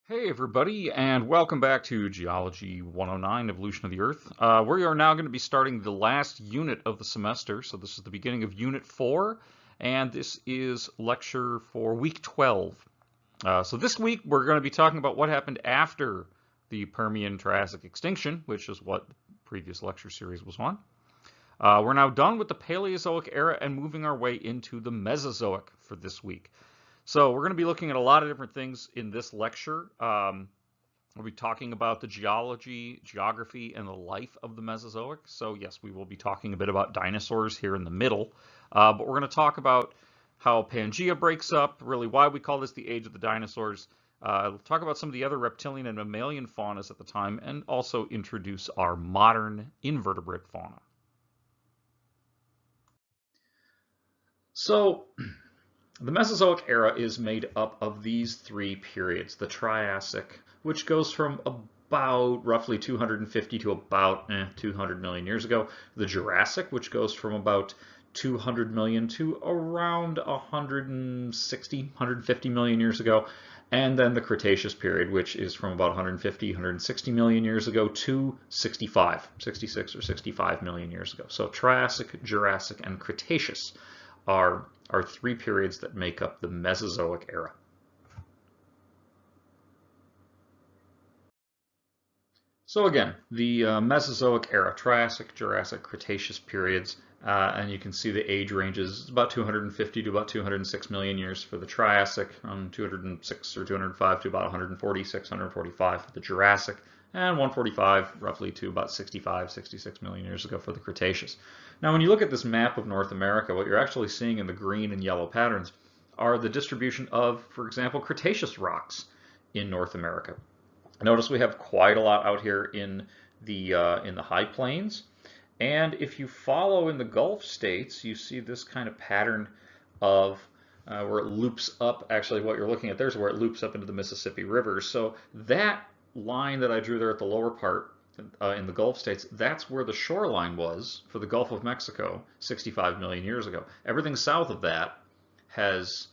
Hey everybody, and welcome back to Geology 109, Evolution of the Earth. We are now going to be starting the last unit of the semester, so this is the beginning of Unit 4, and this is lecture for week 12. So this week we're going to be talking about what happened after the Permian-Triassic extinction, which is what the previous lecture series was on. We're now done with the Paleozoic era and moving our way into the Mesozoic for this week. So we're going to be looking at a lot of different things in this lecture. We'll be talking about the geology, geography, and the life of the Mesozoic. So yes, we will be talking a bit about dinosaurs here in the middle. But we're going to talk about how Pangea breaks up, really why we call this the age of the dinosaurs. We'll talk about some of the other reptilian and mammalian faunas at the time, and also introduce our modern invertebrate fauna. So the Mesozoic era is made up of these three periods. The Triassic, which goes from about roughly 250 to about 200 million years ago. The Jurassic, which goes from about 200 million to around 160, 150 million years ago. And then the Cretaceous period, which is from about 150, 160 million years ago to 66 or 65 million years ago. So Triassic, Jurassic, and Cretaceous are three periods that make up the Mesozoic era. So again, the Mesozoic era, Triassic, Jurassic, Cretaceous periods, and you can see the age ranges about 250 to about 206 million years for the Triassic, from 206 or 205 to about 146, 145 for the Jurassic, and 145 roughly to about 65, 66 million years ago for the Cretaceous. Now, when you look at this map of North America, what you're actually seeing in the green and yellow patterns are the distribution of, for example, Cretaceous rocks in North America. Notice we have quite a lot out here in the high plains, and if you follow in the Gulf states, you see this kind of pattern of where it loops up. Actually, what you're looking at there is where it loops up into the Mississippi River. So that line that I drew there at the lower part in the Gulf states, that's where the shoreline was for the Gulf of Mexico 65 million years ago. Everything south of that has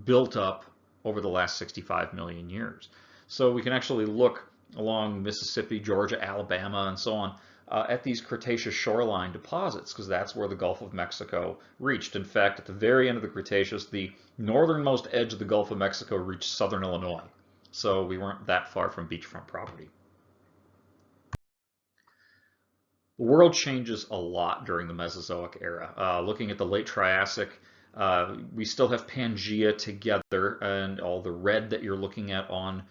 built up over the last 65 million years. So we can actually look along Mississippi, Georgia, Alabama, and so on at these Cretaceous shoreline deposits, because that's where the Gulf of Mexico reached. In fact, at the very end of the Cretaceous, the northernmost edge of the Gulf of Mexico reached southern Illinois. So we weren't that far from beachfront property. The world changes a lot during the Mesozoic era. Looking at the late Triassic, we still have Pangea together, and all the red that you're looking at on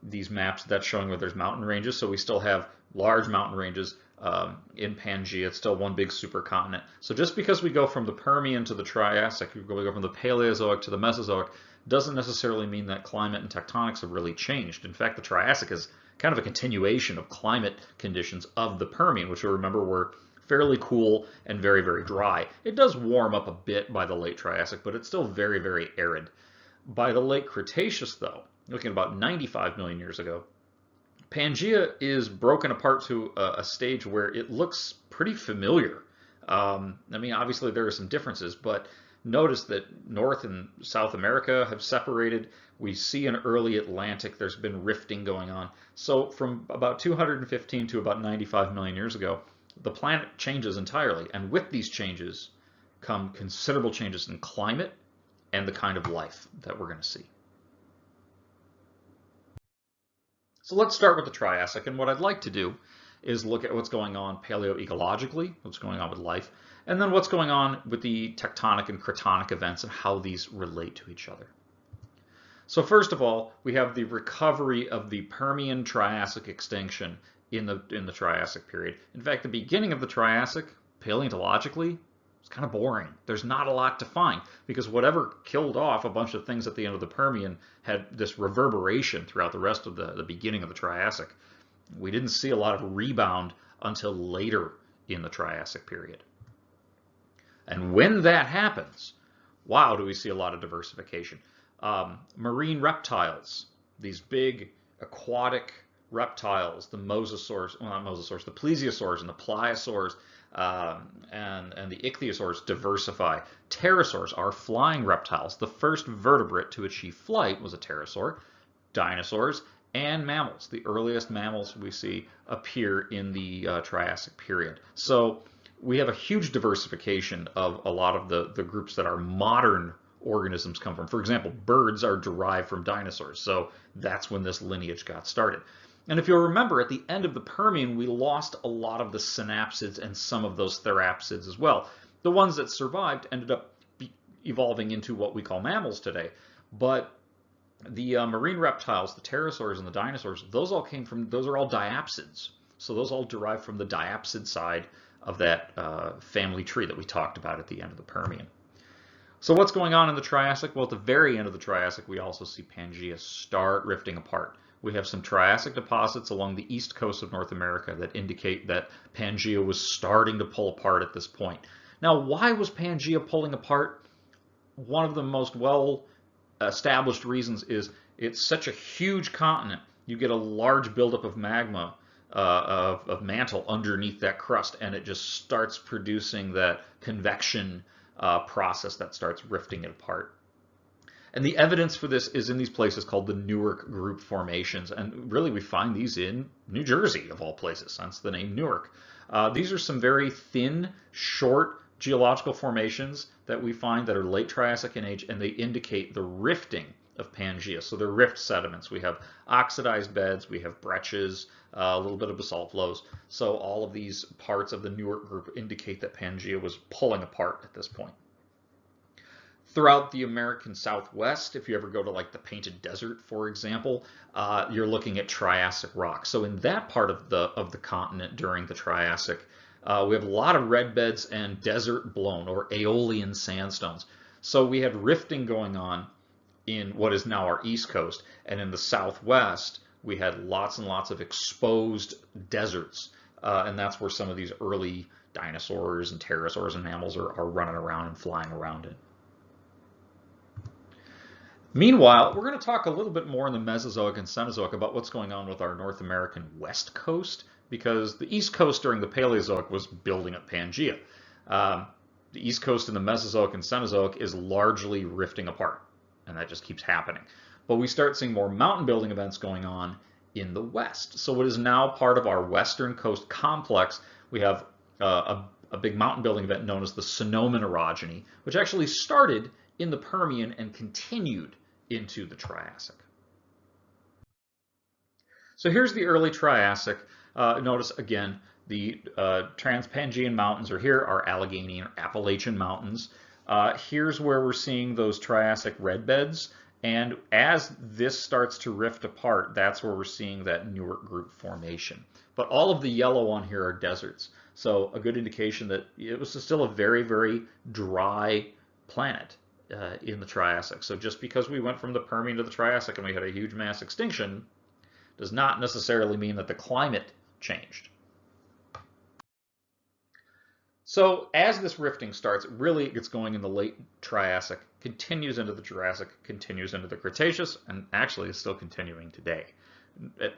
these maps, that's showing where there's mountain ranges. So we still have large mountain ranges in Pangea. It's still one big supercontinent. So just because we go from the Permian to the Triassic, we go from the Paleozoic to the Mesozoic, doesn't necessarily mean that climate and tectonics have really changed. In fact, the Triassic is kind of a continuation of climate conditions of the Permian, which you'll remember were fairly cool and very, very dry. It does warm up a bit by the late Triassic, but it's still very, very arid. By the late Cretaceous, though, looking at about 95 million years ago, Pangea is broken apart to a stage where it looks pretty familiar. I mean, obviously there are some differences, but notice that North and South America have separated. We see an early Atlantic. There's been rifting going on. So from about 215 to about 95 million years ago, the planet changes entirely. And with these changes come considerable changes in climate and the kind of life that we're going to see. So let's start with the Triassic, and what I'd like to do is look at what's going on paleoecologically, what's going on with life, and then what's going on with the tectonic and cratonic events and how these relate to each other. So first of all, we have the recovery of the Permian-Triassic extinction in the Triassic period. In fact, the beginning of the Triassic, paleontologically, it's kind of boring. There's not a lot to find because whatever killed off a bunch of things at the end of the Permian had this reverberation throughout the rest of the beginning of the Triassic. We didn't see a lot of rebound until later in the Triassic period. And when that happens, wow, do we see a lot of diversification. Marine reptiles, these big aquatic reptiles, the mosasaurs, well, not mosasaurs, the plesiosaurs and the pliosaurs, and the ichthyosaurs diversify. Pterosaurs are flying reptiles. The first vertebrate to achieve flight was a pterosaur. dinosaurs and mammals. The earliest mammals we see appear in the Triassic period. So we have a huge diversification of a lot of the groups that our modern organisms come from. For example, birds are derived from dinosaurs, so that's when this lineage got started. And if you'll remember, at the end of the Permian, we lost a lot of the synapsids and some of those therapsids as well. The ones that survived ended up evolving into what we call mammals today. But the marine reptiles, the pterosaurs and the dinosaurs, those are all diapsids. So those all derive from the diapsid side of that family tree that we talked about at the end of the Permian. So what's going on in the Triassic? Well, at the very end of the Triassic, we also see Pangaea start rifting apart. We have some Triassic deposits along the east coast of North America that indicate that Pangaea was starting to pull apart at this point. Now, why was Pangaea pulling apart? One of the most well-established reasons is it's such a huge continent. You get a large buildup of magma, of mantle underneath that crust, and it just starts producing that convection process that starts rifting it apart. And the evidence for this is in these places called the Newark Group formations. And really we find these in New Jersey, of all places, hence the name Newark. These are some very thin, short geological formations that we find that are late Triassic in age, and they indicate the rifting of Pangaea. So they're rift sediments. We have oxidized beds, we have breccias, a little bit of basalt flows. So all of these parts of the Newark Group indicate that Pangaea was pulling apart at this point. Throughout the American Southwest, if you ever go to like the Painted Desert, for example, you're looking at Triassic rock. So in that part of the continent during the Triassic, we have a lot of red beds and desert blown or aeolian sandstones. So we had rifting going on in what is now our east coast, and in the Southwest, we had lots and lots of exposed deserts, and that's where some of these early dinosaurs and pterosaurs and mammals are running around and flying around in. Meanwhile, we're going to talk a little bit more in the Mesozoic and Cenozoic about what's going on with our North American west coast, because the east coast during the Paleozoic was building up Pangaea. The east coast in the Mesozoic and Cenozoic is largely rifting apart, and that just keeps happening. But we start seeing more mountain building events going on in the west. So what is now part of our western coast complex, we have a big mountain building event known as the Sonoma orogeny, which actually started in the Permian and continued into the Triassic. So here's the early Triassic. Notice again, the Trans-Pangaean mountains are here, our Allegheny or Appalachian mountains. Here's where we're seeing those Triassic red beds. And as this starts to rift apart, that's where we're seeing that Newark Group formation. But all of the yellow on here are deserts. So a good indication that it was still a very, very dry planet in the Triassic. So just because we went from the Permian to the Triassic and we had a huge mass extinction does not necessarily mean that the climate changed. So as this rifting starts, really it gets going in the late Triassic, continues into the Jurassic, continues into the Cretaceous, and actually is still continuing today.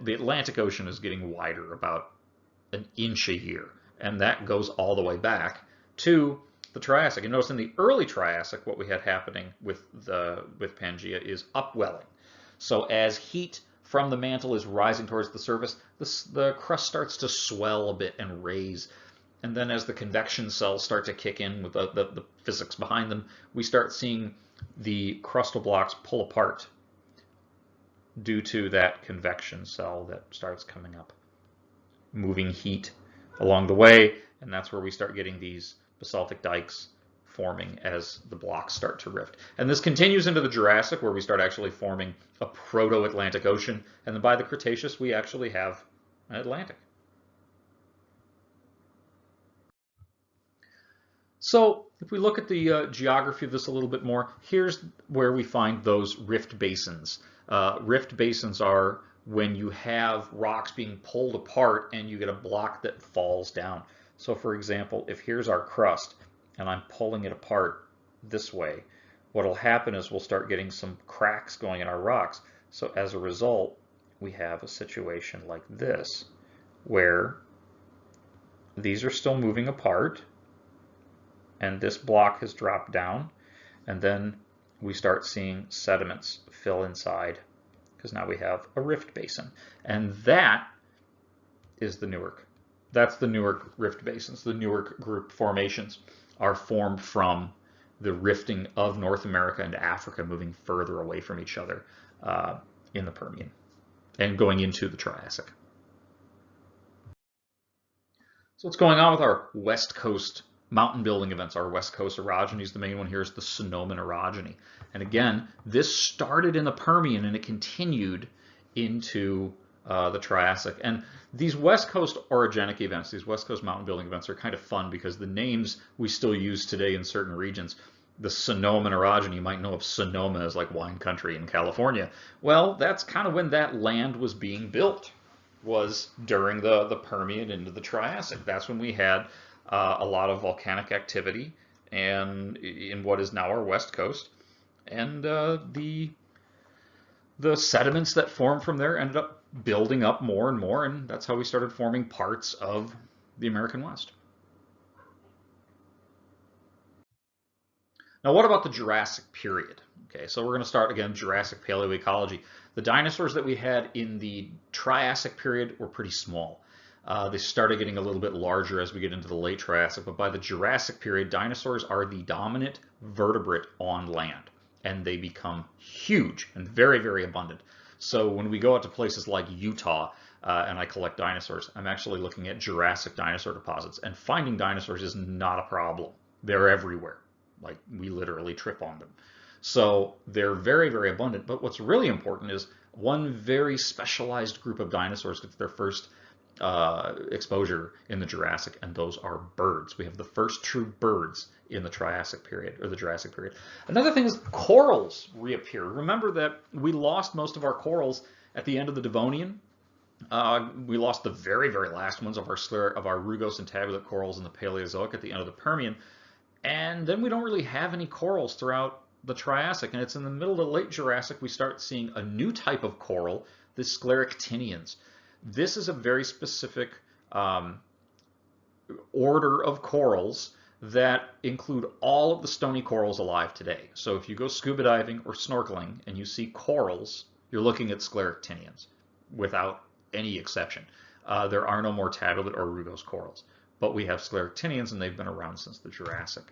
The Atlantic Ocean is getting wider about an inch a year, and that goes all the way back to the Triassic. And notice in the early Triassic, what we had happening with Pangaea is upwelling. So as heat from the mantle is rising towards the surface, the crust starts to swell a bit and raise. And then as the convection cells start to kick in with the physics behind them, we start seeing the crustal blocks pull apart due to that convection cell that starts coming up, moving heat along the way, and that's where we start getting these basaltic dikes forming as the blocks start to rift. And this continues into the Jurassic, where we start actually forming a proto-Atlantic Ocean, and then by the Cretaceous we actually have an Atlantic. So if we look at the geography of this a little bit more, here's where we find those rift basins. Rift basins are when you have rocks being pulled apart and you get a block that falls down. So for example, if here's our crust and I'm pulling it apart this way, what will happen is we'll start getting some cracks going in our rocks. So as a result, we have a situation like this, where these are still moving apart, and this block has dropped down, and then we start seeing sediments fill inside because now we have a rift basin. And that is the Newark. That's the Newark rift basins. The Newark group formations are formed from the rifting of North America and Africa moving further away from each other in the Permian and going into the Triassic. So what's going on with our West Coast mountain building events? Our West Coast orogenies, the main one here is the Sonoman orogeny. And again, this started in the Permian and it continued into the Triassic. And these West Coast orogenic events, these West Coast mountain building events are kind of fun because the names we still use today in certain regions. The Sonoman orogeny, you might know of Sonoma as like wine country in California. Well, that's kind of when that land was being built, was during the Permian into the Triassic. That's when we had a lot of volcanic activity and in what is now our West Coast. And the sediments that formed from there ended up building up more and more, and that's how we started forming parts of the American West. Now, what about the Jurassic period? Okay, so we're going to start again, Jurassic paleoecology. The dinosaurs that we had in the Triassic period were pretty small. They started getting a little bit larger as we get into the late Triassic, but by the Jurassic period, dinosaurs are the dominant vertebrate on land, and they become huge and very, very abundant. So when we go out to places like Utah and I collect dinosaurs, I'm actually looking at Jurassic dinosaur deposits, and finding dinosaurs is not a problem. They're everywhere. Like, we literally trip on them. So they're very, very abundant. But what's really important is one very specialized group of dinosaurs gets their first exposure in the Jurassic, and those are birds. We have the first true birds in the Triassic period, or the Jurassic period. Another thing is corals reappear. Remember that we lost most of our corals at the end of the Devonian. We lost the very, very last ones of our rugose and tabulate corals in the Paleozoic at the end of the Permian. And then we don't really have any corals throughout the Triassic. And it's in the middle of the late Jurassic we start seeing a new type of coral, the scleractinians. This is a very specific order of corals that include all of the stony corals alive today. So if you go scuba diving or snorkeling and you see corals, you're looking at scleractinians without any exception. There are no more tabulate or rugose corals. But we have scleractinians, and they've been around since the Jurassic.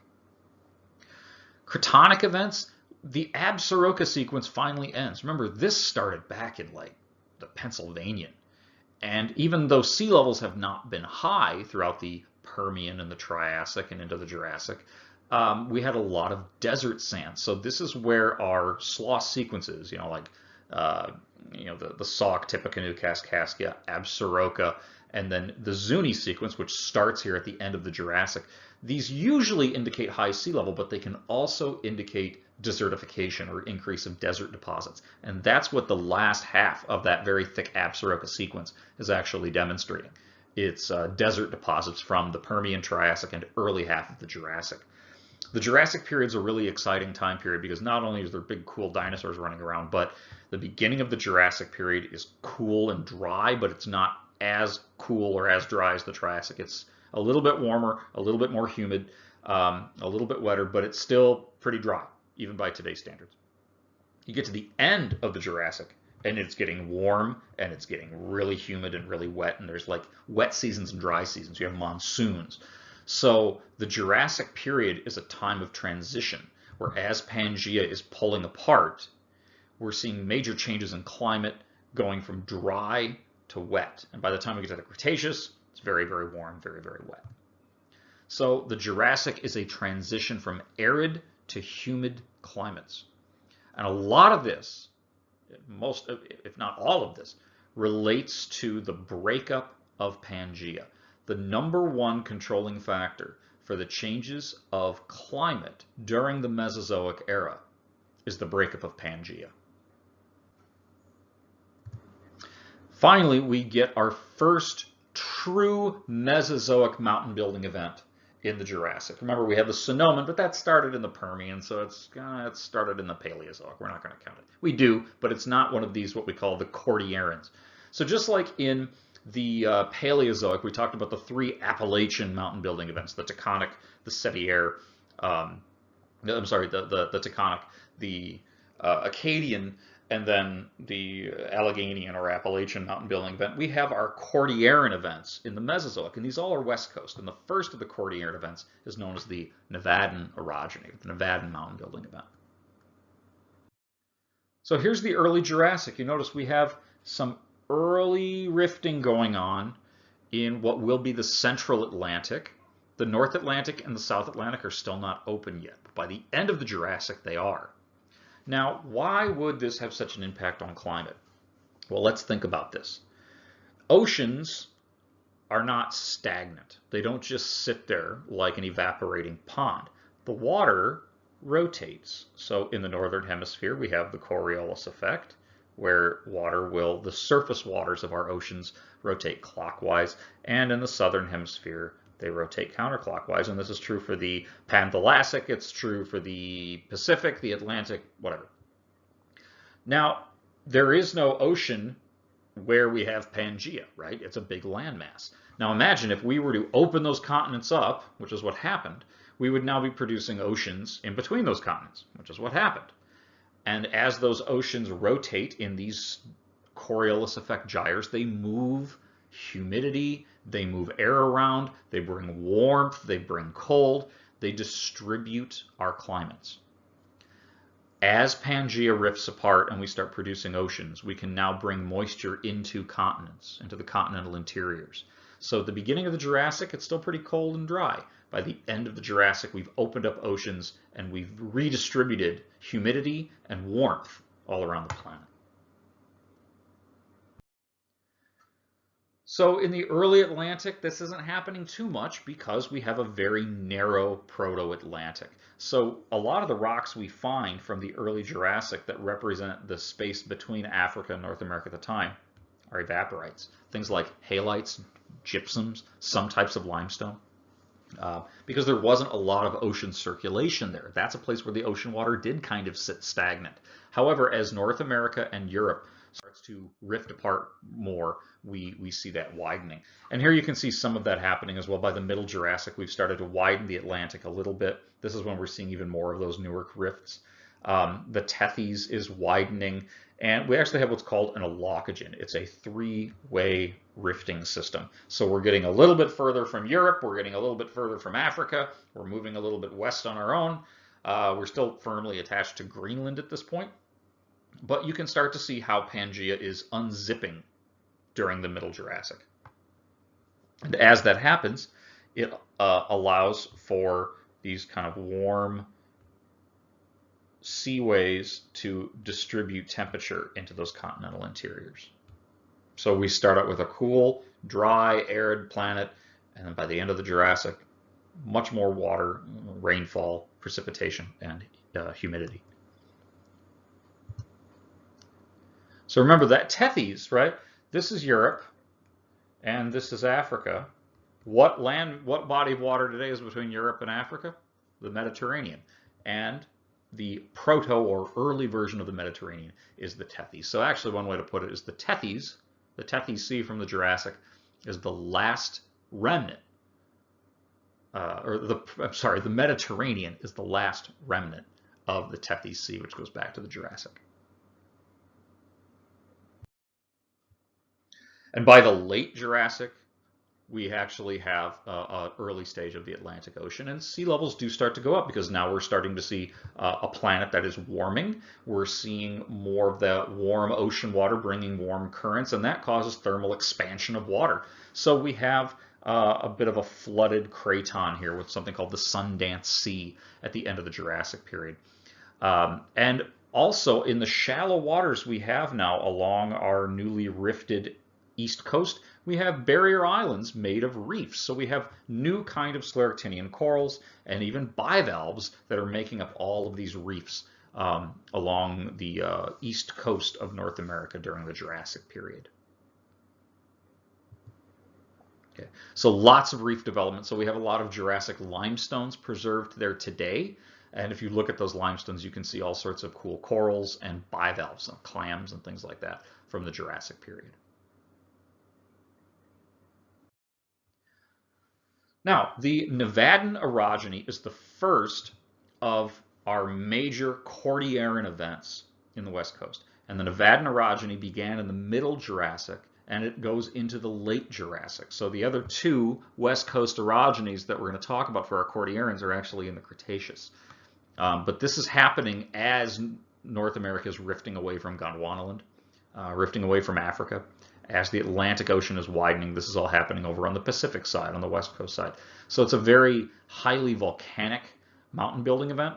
Cratonic events, the Absaroka sequence finally ends. Remember, this started back in like the Pennsylvanian. And even though sea levels have not been high throughout the Permian and the Triassic and into the Jurassic, we had a lot of desert sand. So this is where our slough sequences, like the Sauk, Tippecanoe, Kaskaskia, Absaroka, and then the Zuni sequence, which starts here at the end of the Jurassic. These usually indicate high sea level, but they can also indicate desertification or increase of desert deposits. And that's what the last half of that very thick Absaroka sequence is actually demonstrating. It's desert deposits from the Permian, Triassic, and early half of the Jurassic. The Jurassic period is a really exciting time period because not only is there big cool dinosaurs running around, but the beginning of the Jurassic period is cool and dry, but it's not as cool or as dry as the Triassic. It's a little bit warmer, a little bit more humid, a little bit wetter, but it's still pretty dry, even by today's standards. You get to the end of the Jurassic, and it's getting warm, and it's getting really humid and really wet, and there's like wet seasons and dry seasons. You have monsoons. So the Jurassic period is a time of transition, where as Pangaea is pulling apart, we're seeing major changes in climate going from dry to wet. And by the time we get to the Cretaceous, it's very, very warm, very, very wet. So the Jurassic is a transition from arid to humid climates. And a lot of this, most, if not all of this, relates to the breakup of Pangaea. The number one controlling factor for the changes of climate during the Mesozoic era is the breakup of Pangaea. Finally, we get our first true Mesozoic mountain building event in the Jurassic. Remember, we have the Sonoman, but that started in the Permian, so it started in the Paleozoic. We're not going to count it. We do, but it's not one of these what we call the Cordillerans. So just like in the Paleozoic, we talked about the three Appalachian mountain building events: the Taconic, the Taconic, the Acadian, and then the Alleghenian or Appalachian mountain building event, we have our Cordilleran events in the Mesozoic, and these all are west coast. And the first of the Cordilleran events is known as the Nevadan orogeny, the Nevadan mountain building event. So here's the early Jurassic. You notice we have some early rifting going on in what will be the central Atlantic. The North Atlantic and the South Atlantic are still not open yet, but by the end of the Jurassic, they are. Now, why would this have such an impact on climate? Well, let's think about this. Oceans are not stagnant. They don't just sit there like an evaporating pond. The water rotates. So in the northern hemisphere, we have the Coriolis effect, where the surface waters of our oceans rotate clockwise, and in the southern hemisphere, they rotate counterclockwise, and this is true for the Panthalassic, it's true for the Pacific, the Atlantic, whatever. Now, there is no ocean where we have Pangaea, right? It's a big landmass. Now imagine if we were to open those continents up, which is what happened, we would now be producing oceans in between those continents, which is what happened. And as those oceans rotate in these Coriolis effect gyres, they move humidity, they move air around, they bring warmth, they bring cold, they distribute our climates. As Pangaea rifts apart and we start producing oceans, we can now bring moisture into continents, into the continental interiors. So at the beginning of the Jurassic, it's still pretty cold and dry. By the end of the Jurassic, we've opened up oceans and we've redistributed humidity and warmth all around the planet. So in the early Atlantic, this isn't happening too much because we have a very narrow proto-Atlantic. So a lot of the rocks we find from the early Jurassic that represent the space between Africa and North America at the time are evaporites. Things like halites, gypsums, some types of limestone. Because there wasn't a lot of ocean circulation there. That's a place where the ocean water did kind of sit stagnant. However, as North America and Europe starts to rift apart more, we see that widening. And here you can see some of that happening as well. By the middle Jurassic, we've started to widen the Atlantic a little bit. This is when we're seeing even more of those Newark rifts. The Tethys is widening, and we actually have what's called an allocogen. It's a three-way rifting system. So we're getting a little bit further from Europe, we're getting a little bit further from Africa, we're moving a little bit west on our own. We're still firmly attached to Greenland at this point, but you can start to see how Pangaea is unzipping during the middle Jurassic. And as that happens, it allows for these kind of warm seaways to distribute temperature into those continental interiors. So we start out with a cool, dry, arid planet, and then by the end of the Jurassic, much more water, rainfall, precipitation, and humidity. So remember that Tethys, right? This is Europe, and this is Africa. What body of water today is between Europe and Africa? The Mediterranean. And the proto or early version of the Mediterranean is the Tethys. So actually one way to put it is the Tethys Sea from the Jurassic, is the last remnant, the Mediterranean is the last remnant of the Tethys Sea, which goes back to the Jurassic. And by the late Jurassic, we actually have an early stage of the Atlantic Ocean, and sea levels do start to go up because now we're starting to see a planet that is warming. We're seeing more of the warm ocean water bringing warm currents, and that causes thermal expansion of water. So we have a bit of a flooded craton here with something called the Sundance Sea at the end of the Jurassic period. And also in the shallow waters we have now along our newly rifted east coast, we have barrier islands made of reefs. So we have new kind of scleractinian corals and even bivalves that are making up all of these reefs along the east coast of North America during the Jurassic period. Okay. So lots of reef development. So we have a lot of Jurassic limestones preserved there today. And if you look at those limestones, you can see all sorts of cool corals and bivalves and clams and things like that from the Jurassic period. Now, the Nevadan orogeny is the first of our major Cordilleran events in the West Coast. And the Nevadan orogeny began in the middle Jurassic, and it goes into the late Jurassic. So the other two west coast orogenies that we're going to talk about for our Cordilleras are actually in the Cretaceous. But this is happening as North America is rifting away from Gondwanaland, rifting away from Africa. As the Atlantic Ocean is widening, this is all happening over on the Pacific side, on the west coast side. So it's a very highly volcanic mountain building event.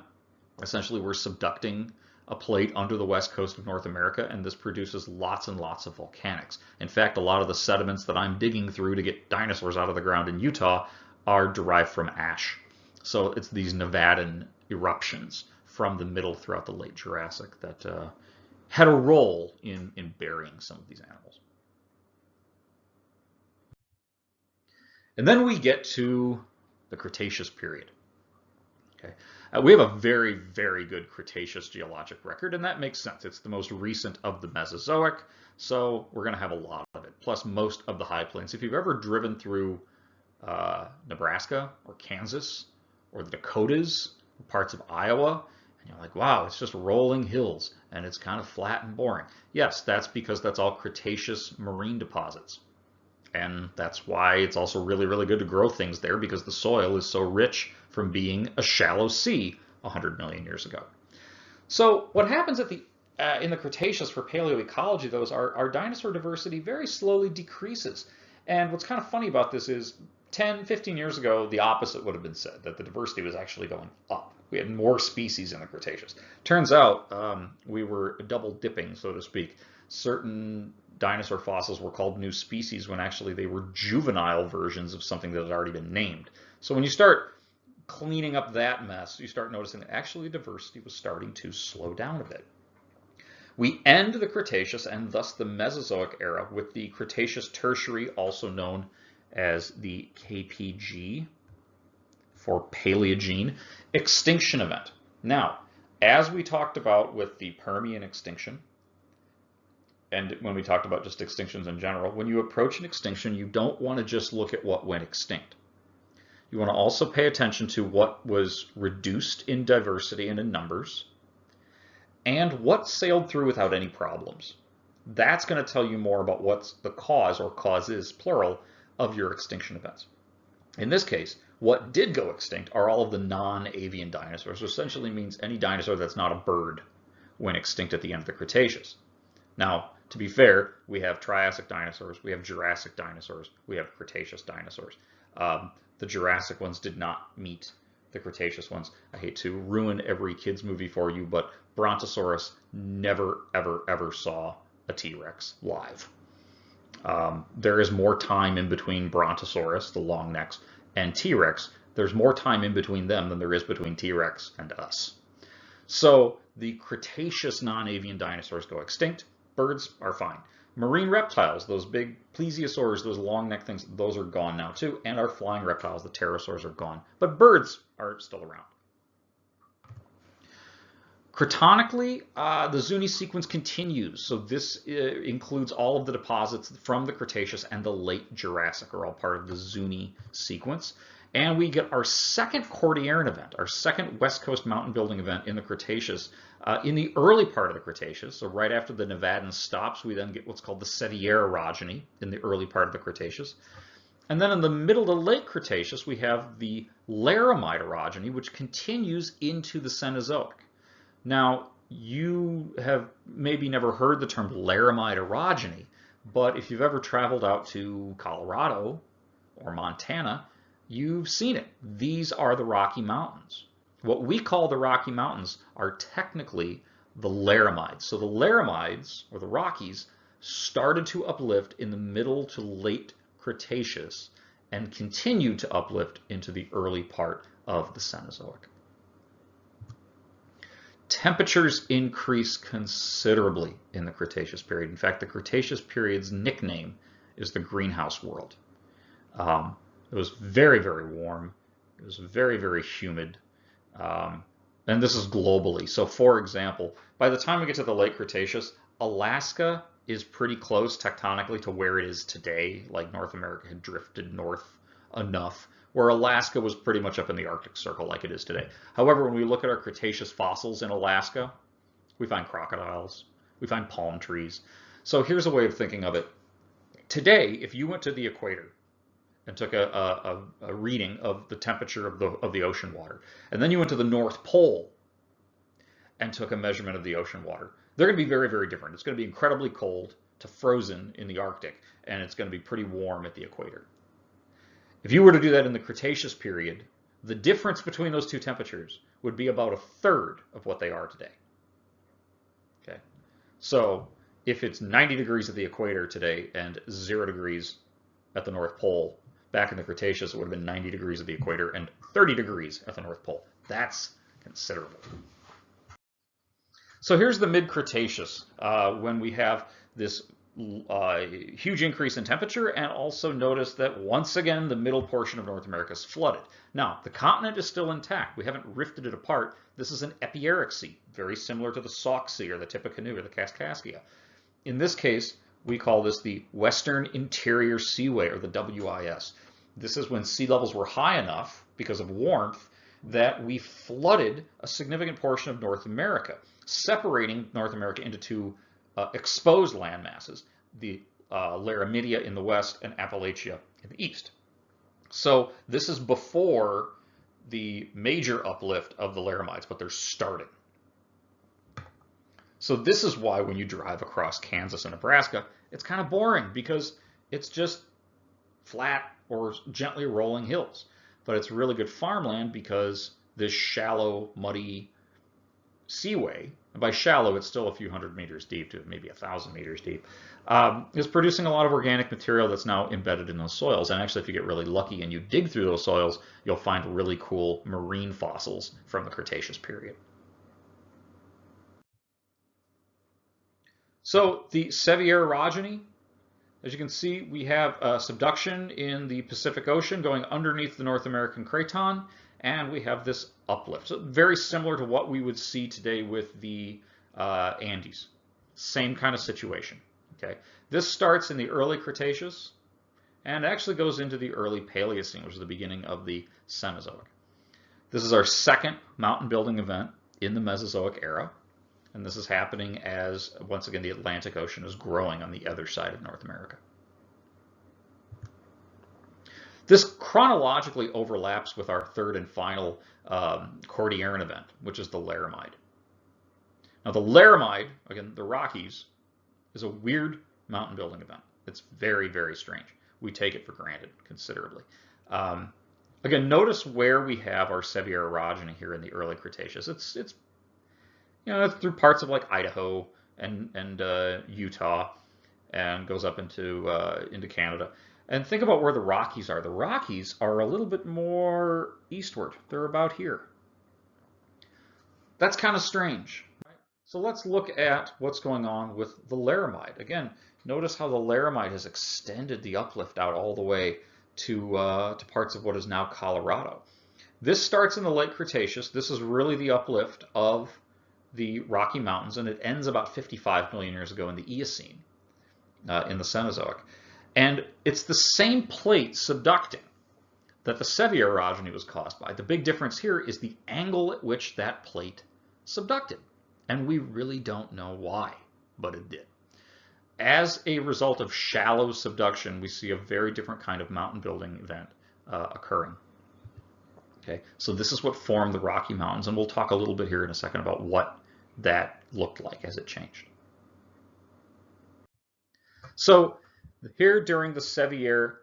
Essentially, we're subducting a plate under the west coast of North America, and this produces lots and lots of volcanics. In fact, a lot of the sediments that I'm digging through to get dinosaurs out of the ground in Utah are derived from ash. So it's these Nevadan eruptions from the middle throughout the late Jurassic that had a role in burying some of these animals. And then we get to the Cretaceous period. Okay. We have a very, very good Cretaceous geologic record, and that makes sense. It's the most recent of the Mesozoic, so we're going to have a lot of it, plus most of the high plains. If you've ever driven through Nebraska or Kansas or the Dakotas, parts of Iowa, and you're like, wow, it's just rolling hills, and it's kind of flat and boring. Yes, that's because that's all Cretaceous marine deposits. And that's why it's also really, really good to grow things there, because the soil is so rich from being a shallow sea 100 million years ago. So what happens at the in the Cretaceous for paleoecology, though, is our dinosaur diversity very slowly decreases. And what's kind of funny about this is 10, 15 years ago, the opposite would have been said, that the diversity was actually going up. We had more species in the Cretaceous. Turns out we were double dipping, so to speak. Certain dinosaur fossils were called new species when actually they were juvenile versions of something that had already been named. So when you start cleaning up that mess, you start noticing that actually diversity was starting to slow down a bit. We end the Cretaceous and thus the Mesozoic era with the Cretaceous Tertiary, also known as the KPg for Paleogene extinction event. Now, as we talked about with the Permian extinction, and when we talked about just extinctions in general, when you approach an extinction, you don't want to just look at what went extinct. You want to also pay attention to what was reduced in diversity and in numbers, and what sailed through without any problems. That's going to tell you more about what's the cause, or causes, plural, of your extinction events. In this case, what did go extinct are all of the non-avian dinosaurs, which essentially means any dinosaur that's not a bird went extinct at the end of the Cretaceous. Now, to be fair, we have Triassic dinosaurs, we have Jurassic dinosaurs, we have Cretaceous dinosaurs. The Jurassic ones did not meet the Cretaceous ones. I hate to ruin every kid's movie for you, but Brontosaurus never, ever, ever saw a T-Rex live. There is more time in between Brontosaurus, the long necks, and T-Rex. There's more time in between them than there is between T-Rex and us. So the Cretaceous non-avian dinosaurs go extinct. Birds are fine. Marine reptiles, those big plesiosaurs, those long neck things, those are gone now too. And our flying reptiles, the pterosaurs, are gone. But birds are still around. Cretonically, the Zuni sequence continues. So this includes all of the deposits from the Cretaceous and the late Jurassic are all part of the Zuni sequence. And we get our second Cordilleran event, our second West Coast mountain building event in the Cretaceous. In the early part of the Cretaceous, so right after the Nevadan stops, we then get what's called the Sediaea orogeny in the early part of the Cretaceous. And then in the middle to late Cretaceous, we have the Laramide orogeny, which continues into the Cenozoic. Now, you have maybe never heard the term Laramide orogeny, but if you've ever traveled out to Colorado or Montana, you've seen it. These are the Rocky Mountains. What we call the Rocky Mountains are technically the Laramides. So the Laramides, or the Rockies, started to uplift in the middle to late Cretaceous and continued to uplift into the early part of the Cenozoic. Temperatures increase considerably in the Cretaceous period. In fact, the Cretaceous period's nickname is the greenhouse world. It was very, very warm. It was very, very humid. And this is globally. So for example, by the time we get to the late Cretaceous, Alaska is pretty close tectonically to where it is today. Like North America had drifted north enough, where Alaska was pretty much up in the Arctic Circle like it is today. However, when we look at our Cretaceous fossils in Alaska, we find crocodiles, We find palm trees. So here's a way of thinking of it. Today, if you went to the equator and took a reading of the temperature of the ocean water, and then you went to the North Pole and took a measurement of the ocean water, they're going to be very, very different. It's going to be incredibly cold to frozen in the Arctic, and it's going to be pretty warm at the equator. If you were to do that in the Cretaceous period, the difference between those two temperatures would be about a third of what they are today. Okay, so if it's 90 degrees at the equator today and 0 degrees at the North Pole, back in the Cretaceous, it would have been 90 degrees at the equator and 30 degrees at the North Pole. That's considerable. So here's the mid-Cretaceous, when we have this huge increase in temperature, and also notice that once again the middle portion of North America is flooded. Now, the continent is still intact. We haven't rifted it apart. This is an epieric sea, very similar to the Sauk Sea or the Tippecanoe or the Kaskaskia. In this case, we call this the Western Interior Seaway, or the WIS. This is when sea levels were high enough because of warmth that we flooded a significant portion of North America, separating North America into two exposed land masses, the Laramidia in the west and Appalachia in the east. So this is before the major uplift of the Laramides, but they're starting. So this is why when you drive across Kansas and Nebraska, it's kind of boring because it's just flat or gently rolling hills. But it's really good farmland because this shallow, muddy seaway, and by shallow it's still a few hundred meters deep to maybe 1,000 meters deep, is producing a lot of organic material that's now embedded in those soils. And actually, if you get really lucky and you dig through those soils, you'll find really cool marine fossils from the Cretaceous period. So the Sevier orogeny, as you can see, we have subduction in the Pacific Ocean going underneath the North American craton, and we have this uplift. So very similar to what we would see today with the Andes. Same kind of situation. Okay, this starts in the early Cretaceous and actually goes into the early Paleocene, which is the beginning of the Cenozoic. This is our second mountain building event in the Mesozoic era, and this is happening as, once again, the Atlantic Ocean is growing on the other side of North America. This chronologically overlaps with our third and final Cordilleran event, which is the Laramide. Now the Laramide, again, the Rockies, is a weird mountain building event. It's very, very strange. We take it for granted considerably. Again, notice where we have our Sevier orogeny here in the early Cretaceous. It's you know, it's through parts of like Idaho and Utah, and goes up into Canada. And think about where the Rockies are. The Rockies are a little bit more eastward. They're about here. That's kind of strange. Right? So let's look at what's going on with the Laramide. Again, notice how the Laramide has extended the uplift out all the way to parts of what is now Colorado. This starts in the late Cretaceous. This is really the uplift of the Rocky Mountains, and it ends about 55 million years ago in the Eocene, in the Cenozoic. And it's the same plate subducting that the Sevier orogeny was caused by. The big difference here is the angle at which that plate subducted. And we really don't know why, but it did. As a result of shallow subduction, we see a very different kind of mountain building event occurring. Okay, so this is what formed the Rocky Mountains, and we'll talk a little bit here in a second about what that looked like as it changed. So here during the Sevier,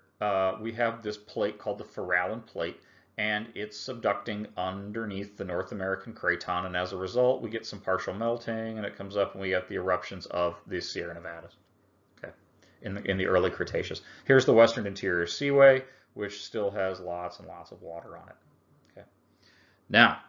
we have this plate called the Farallon Plate, and it's subducting underneath the North American craton, and as a result, we get some partial melting, and it comes up, and we get the eruptions of the Sierra Nevadas. Okay, in the early Cretaceous. Here's the Western Interior Seaway, which still has lots and lots of water on it. Okay, now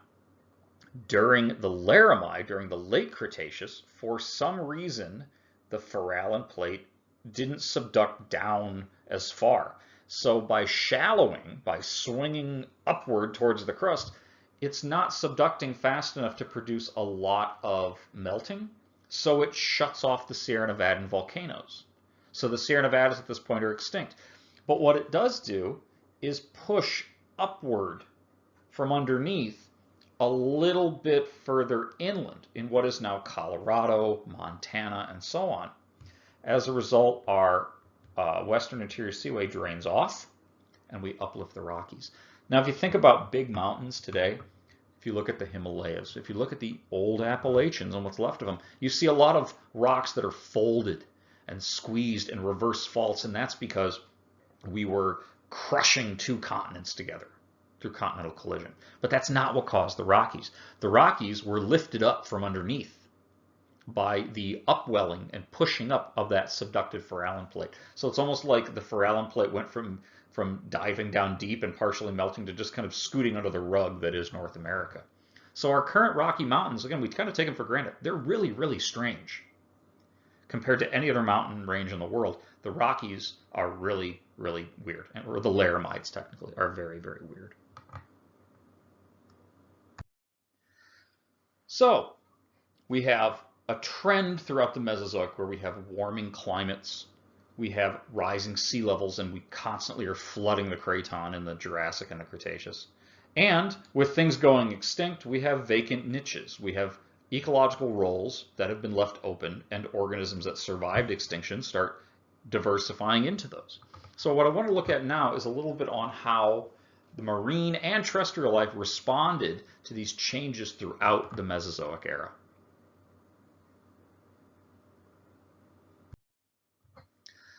during the Laramide, during the late Cretaceous, for some reason, the Farallon Plate didn't subduct down as far. So by shallowing, by swinging upward towards the crust, it's not subducting fast enough to produce a lot of melting, so it shuts off the Sierra Nevadan volcanoes. So the Sierra Nevadas at this point are extinct. But what it does do is push upward from underneath a little bit further inland in what is now Colorado, Montana, and so on. As a result, our western interior seaway drains off, and we uplift the Rockies. Now, if you think about big mountains today, if you look at the Himalayas, if you look at the old Appalachians and what's left of them, you see a lot of rocks that are folded and squeezed and reverse faults, and that's because we were crushing two continents together through continental collision. But that's not what caused the Rockies. The Rockies were lifted up from underneath by the upwelling and pushing up of that subductive Farallon plate. So it's almost like the Farallon plate went from diving down deep and partially melting to just kind of scooting under the rug that is North America. So our current Rocky Mountains, again, we kind of take them for granted. They're really, really strange. Compared to any other mountain range in the world, the Rockies are really, really weird. Or the Laramides, technically, are very, very weird. So we have a trend throughout the Mesozoic where we have warming climates, we have rising sea levels, and we constantly are flooding the Craton in the Jurassic and the Cretaceous. And with things going extinct, we have vacant niches. We have ecological roles that have been left open, and organisms that survived extinction start diversifying into those. So what I want to look at now is a little bit on how the marine and terrestrial life responded to these changes throughout the Mesozoic era.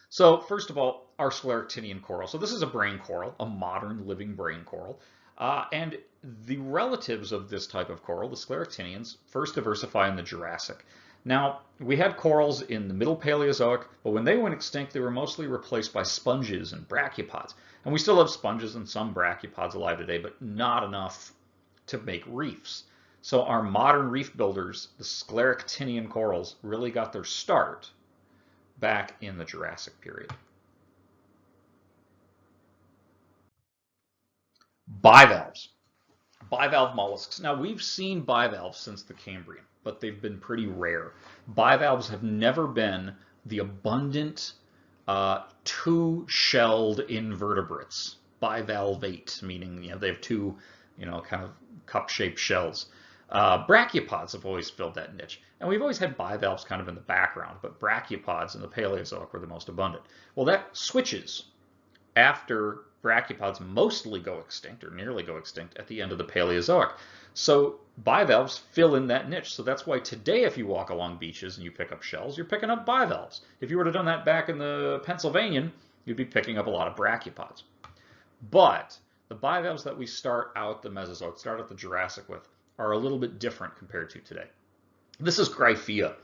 So first of all, our Scleractinian coral. So this is a brain coral, a modern living brain coral. And the relatives of this type of coral, the Scleractinians, first diversify in the Jurassic. Now, we had corals in the Middle Paleozoic, but when they went extinct, they were mostly replaced by sponges and brachiopods. And we still have sponges and some brachiopods alive today, but not enough to make reefs. So our modern reef builders, the Scleractinian corals, really got their start back in the Jurassic period. Bivalves. Bivalve mollusks. Now, we've seen bivalves since the Cambrian, but they've been pretty rare. Bivalves have never been the abundant two-shelled invertebrates. Bivalvate, meaning they have two kind of cup-shaped shells. Brachiopods have always filled that niche. And we've always had bivalves kind of in the background, but brachiopods in the Paleozoic were the most abundant. Well, that switches after brachiopods mostly go extinct, or nearly go extinct, at the end of the Paleozoic. So bivalves fill in that niche. So that's why today, if you walk along beaches and you pick up shells, you're picking up bivalves. If you were to have done that back in the Pennsylvanian, you'd be picking up a lot of brachiopods. But the bivalves that we start out the Mesozoic, start out the Jurassic with, are a little bit different compared to today. This is Gryphea.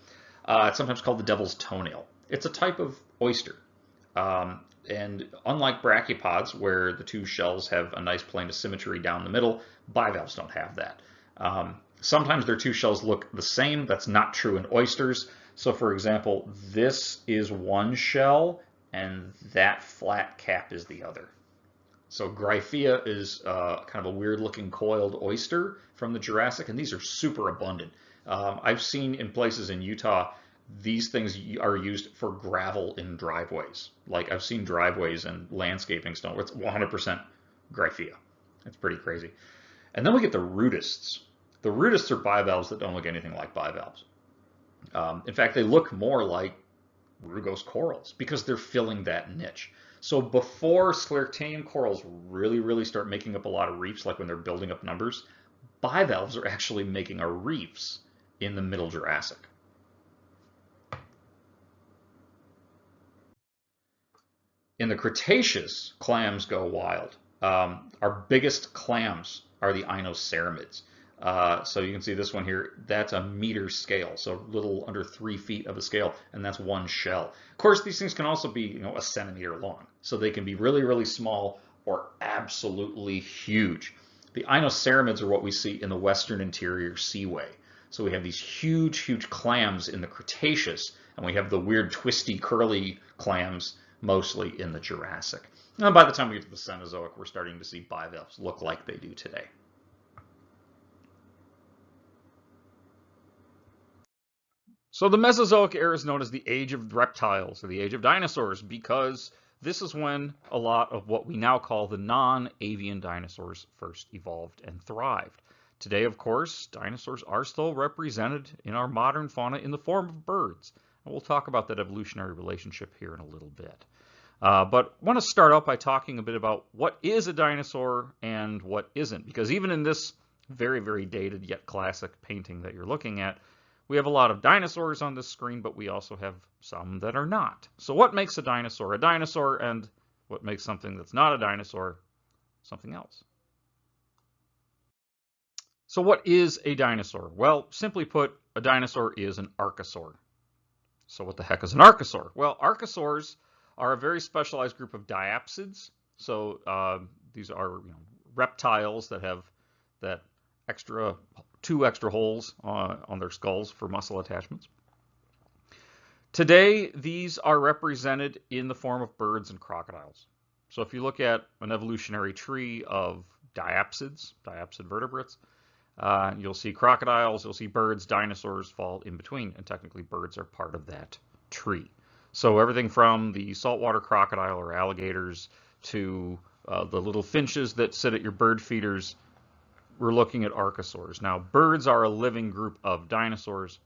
It's sometimes called the devil's toenail. It's a type of oyster. And unlike brachiopods, where the two shells have a nice plane of symmetry down the middle, bivalves don't have that. Sometimes their two shells look the same. That's not true in oysters. So for example, this is one shell, and that flat cap is the other. So Gryphea is kind of a weird-looking coiled oyster from the Jurassic, and these are super abundant. I've seen in places in Utah, these things are used for gravel in driveways. Like I've seen driveways and landscaping stone where it's 100% Gryphea. It's pretty crazy. And then we get the rudists. The rudists are bivalves that don't look anything like bivalves. In fact, they look more like rugose corals because they're filling that niche. So before Scleractinian corals really start making up a lot of reefs, like when they're building up numbers, bivalves are actually making our reefs in the Middle Jurassic. In the Cretaceous, clams go wild. Our biggest clams are the inoceramids. So you can see this one here, that's a meter scale, so a little under 3 feet of a scale, and that's one shell. Of course, these things can also be a centimeter long, so they can be really small or absolutely huge. The inoceramids are what we see in the western interior seaway. So we have these huge clams in the Cretaceous, and we have the weird twisty curly clams mostly in the Jurassic. And by the time we get to the Cenozoic, we're starting to see bivalves look like they do today. So the Mesozoic era is known as the age of reptiles, or the age of dinosaurs, because this is when a lot of what we now call the non-avian dinosaurs first evolved and thrived. Today, of course, dinosaurs are still represented in our modern fauna in the form of birds. And we'll talk about that evolutionary relationship here in a little bit. But I want to start out by talking a bit about what is a dinosaur and what isn't, because even in this very, very dated yet classic painting that you're looking at, we have a lot of dinosaurs on this screen, but we also have some that are not. So what makes a dinosaur, and what makes something that's not a dinosaur something else? So what is a dinosaur? Well, simply put, a dinosaur is an archosaur. So what the heck is an archosaur? Well, archosaurs are a very specialized group of diapsids. So these are reptiles that have that two extra holes on their skulls for muscle attachments. Today, these are represented in the form of birds and crocodiles. So if you look at an evolutionary tree of diapsids, diapsid vertebrates, you'll see crocodiles, you'll see birds, dinosaurs fall in between, and technically birds are part of that tree. So everything from the saltwater crocodile or alligators to the little finches that sit at your bird feeders, we're looking at archosaurs. Now, birds are a living group of dinosaurs,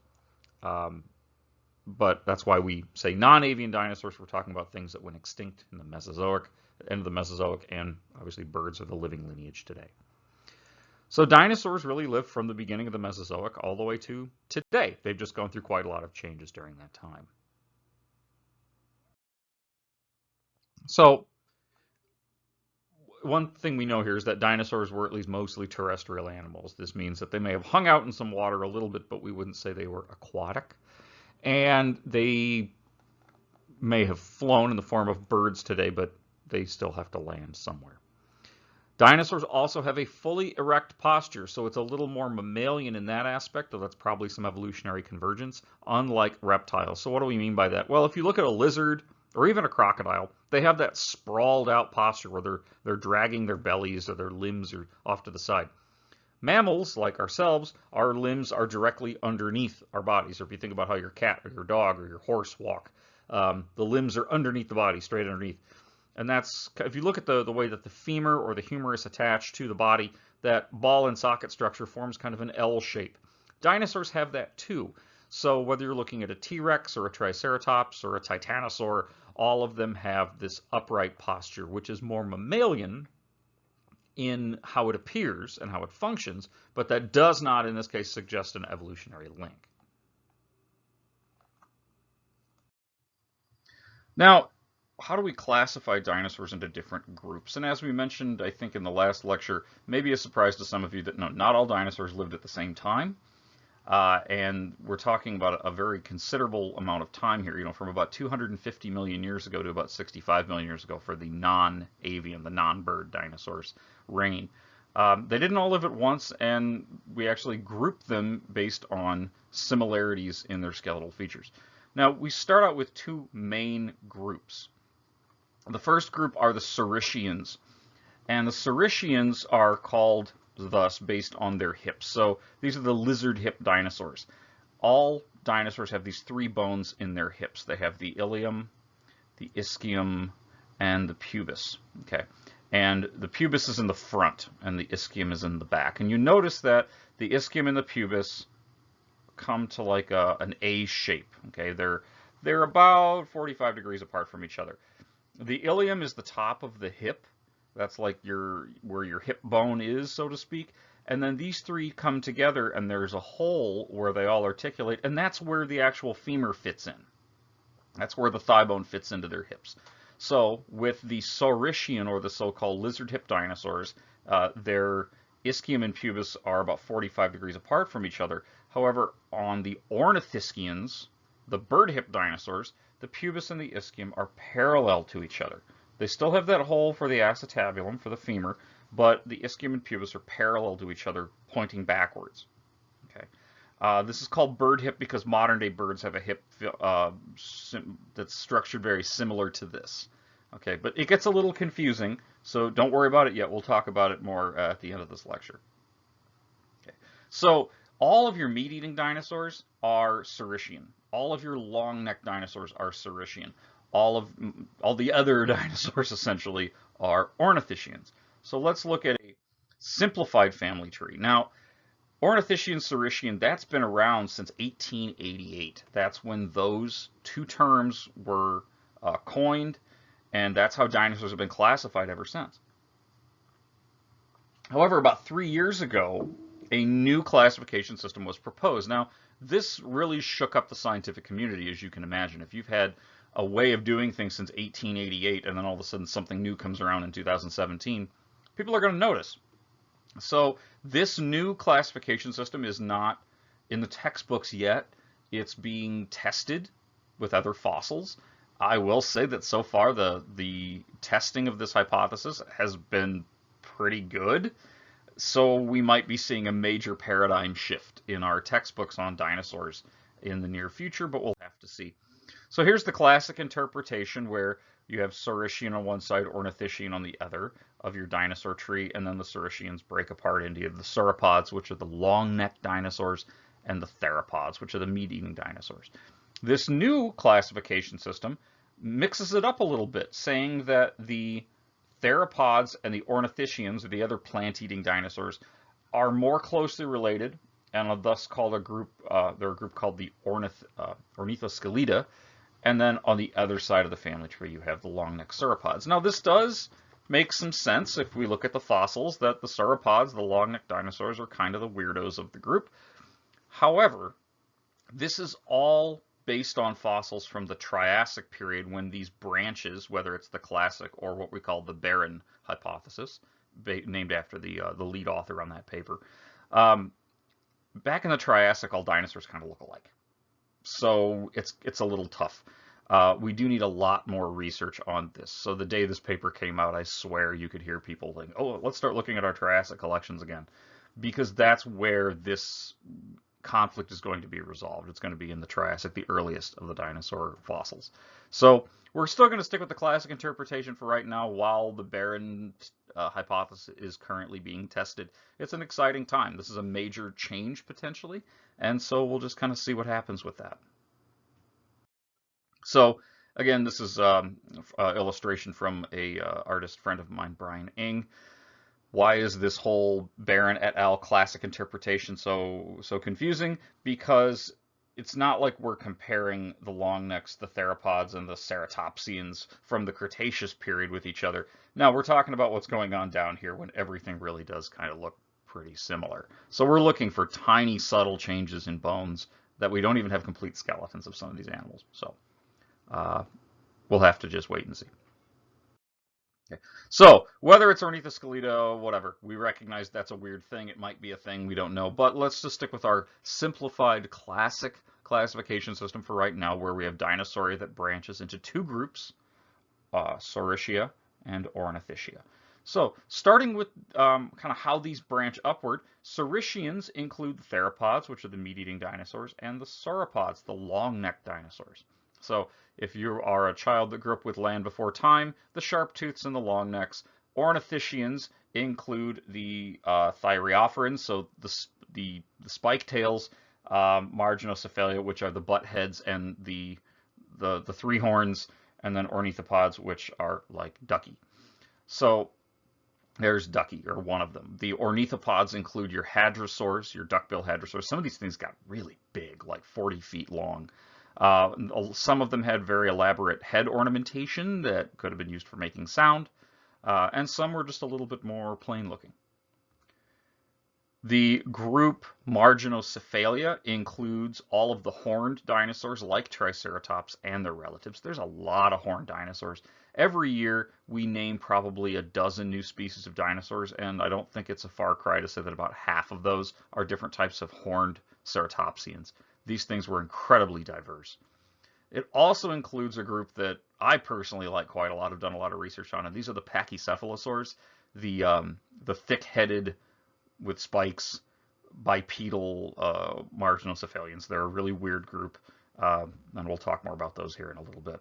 but that's why we say non-avian dinosaurs. We're talking about things that went extinct in the Mesozoic, end of the Mesozoic, and obviously birds are the living lineage today. So dinosaurs really lived from the beginning of the Mesozoic all the way to today. They've just gone through quite a lot of changes during that time. So one thing we know here is that dinosaurs were at least mostly terrestrial animals. This means that they may have hung out in some water a little bit, but we wouldn't say they were aquatic. And they may have flown in the form of birds today, but they still have to land somewhere. Dinosaurs also have a fully erect posture, so it's a little more mammalian in that aspect, though that's probably some evolutionary convergence, unlike reptiles. So what do we mean by that? Well, if you look at a lizard or even a crocodile, they have that sprawled out posture where they're dragging their bellies or their limbs are off to the side. Mammals, like ourselves, our limbs are directly underneath our bodies. Or if you think about how your cat or your dog or your horse walk, the limbs are underneath the body, straight underneath. And that's, if you look at the way that the femur or the humerus attach to the body, that ball and socket structure forms kind of an L shape. Dinosaurs have that too. So whether you're looking at a T-Rex or a Triceratops or a Titanosaur, all of them have this upright posture, which is more mammalian in how it appears and how it functions, but that does not, in this case, suggest an evolutionary link. Now, how do we classify dinosaurs into different groups? And as we mentioned, I think in the last lecture, maybe a surprise to some of you that no, not all dinosaurs lived at the same time. And we're talking about a very considerable amount of time here, from about 250 million years ago to about 65 million years ago for the non-avian, the non-bird dinosaurs reign. They didn't all live at once, and we actually grouped them based on similarities in their skeletal features. Now, we start out with two main groups. The first group are the Saurischians, and the Saurischians are called thus based on their hips. So these are the lizard hip dinosaurs. All dinosaurs have these three bones in their hips. They have the ilium, the ischium, and the pubis. Okay, and the pubis is in the front, and the ischium is in the back. And you notice that the ischium and the pubis come to like an A shape. Okay, they're about 45 degrees apart from each other. The ilium is the top of the hip. That's like where your hip bone is, so to speak. And then these three come together, and there's a hole where they all articulate, and that's where the actual femur fits in. That's where the thigh bone fits into their hips. So with the Saurischian, or the so-called lizard hip dinosaurs, their ischium and pubis are about 45 degrees apart from each other. However, on the ornithischians, the bird hip dinosaurs, the pubis and the ischium are parallel to each other. They still have that hole for the acetabulum, for the femur, but the ischium and pubis are parallel to each other, pointing backwards. Okay, this is called bird hip because modern-day birds have a hip that's structured very similar to this. Okay, but it gets a little confusing, so don't worry about it yet. We'll talk about it more at the end of this lecture. Okay, so all of your meat-eating dinosaurs are Saurischian. All of your long-necked dinosaurs are Saurischian. All the other dinosaurs essentially are ornithischians. So let's look at a simplified family tree. Now, Ornithischian, Saurischian, that's been around since 1888. That's when those two terms were coined, and that's how dinosaurs have been classified ever since. However, about 3 years ago, a new classification system was proposed. Now, this really shook up the scientific community, as you can imagine. If you've had a way of doing things since 1888, and then all of a sudden something new comes around in 2017, people are going to notice. So this new classification system is not in the textbooks yet. It's being tested with other fossils. I will say that so far the testing of this hypothesis has been pretty good. So we might be seeing a major paradigm shift in our textbooks on dinosaurs in the near future, but we'll have to see. So here's the classic interpretation where you have Saurischian on one side, Ornithischian on the other of your dinosaur tree, and then the Saurischians break apart into the sauropods, which are the long-necked dinosaurs, and the theropods, which are the meat-eating dinosaurs. This new classification system mixes it up a little bit, saying that the theropods and the Ornithischians, or the other plant-eating dinosaurs, are more closely related, and are thus called a group. They're a group called the Ornithoscelida. And then on the other side of the family tree, you have the long-necked sauropods. Now, this does make some sense if we look at the fossils, that the sauropods, the long-necked dinosaurs, are kind of the weirdos of the group. However, this is all based on fossils from the Triassic period, when these branches, whether it's the classic or what we call the barren hypothesis, named after the lead author on that paper, back in the Triassic, all dinosaurs kind of look alike. So it's a little tough. We do need a lot more research on this. So the day this paper came out, I swear you could hear people like, oh, let's start looking at our Triassic collections again, because that's where this conflict is going to be resolved. It's going to be in the Triassic, the earliest of the dinosaur fossils. So we're still going to stick with the classic interpretation for right now while the barren hypothesis is currently being tested. It's an exciting time. This is a major change potentially, and so we'll just kind of see what happens with that. So again, this is illustration from a artist friend of mine, Brian Ing. Why is this whole Barron et al. Classic interpretation so confusing? Because it's not like we're comparing the longnecks, the theropods, and the ceratopsians from the Cretaceous period with each other. Now we're talking about what's going on down here when everything really does kind of look pretty similar. So we're looking for tiny, subtle changes in bones that we don't even have complete skeletons of some of these animals. So we'll have to just wait and see. Okay. So whether it's Ornithoscelida, whatever, we recognize that's a weird thing. It might be a thing, we don't know. But let's just stick with our simplified classic classification system for right now, where we have Dinosauria that branches into two groups, Saurischia and Ornithischia. So starting with kind of how these branch upward, Saurischians include the theropods, which are the meat-eating dinosaurs, and the sauropods, the long-necked dinosaurs. So if you are a child that grew up with Land Before Time, the sharp-tooths and the long necks. Ornithischians include the thyreophorans, so the spike tails, marginocephalia, which are the butt heads and the three horns, and then ornithopods, which are like ducky. So there's ducky, or one of them. The ornithopods include your hadrosaurs, your duckbill hadrosaurs. Some of these things got really big, like 40 feet long. Some of them had very elaborate head ornamentation that could have been used for making sound, and some were just a little bit more plain looking. The group Marginocephalia includes all of the horned dinosaurs like Triceratops and their relatives. There's a lot of horned dinosaurs. Every year we name probably a dozen new species of dinosaurs, and I don't think it's a far cry to say that about half of those are different types of horned ceratopsians. These things were incredibly diverse. It also includes a group that I personally like quite a lot, have done a lot of research on, and these are the pachycephalosaurs, the thick-headed with spikes bipedal marginocephalians. They're a really weird group, and we'll talk more about those here in a little bit.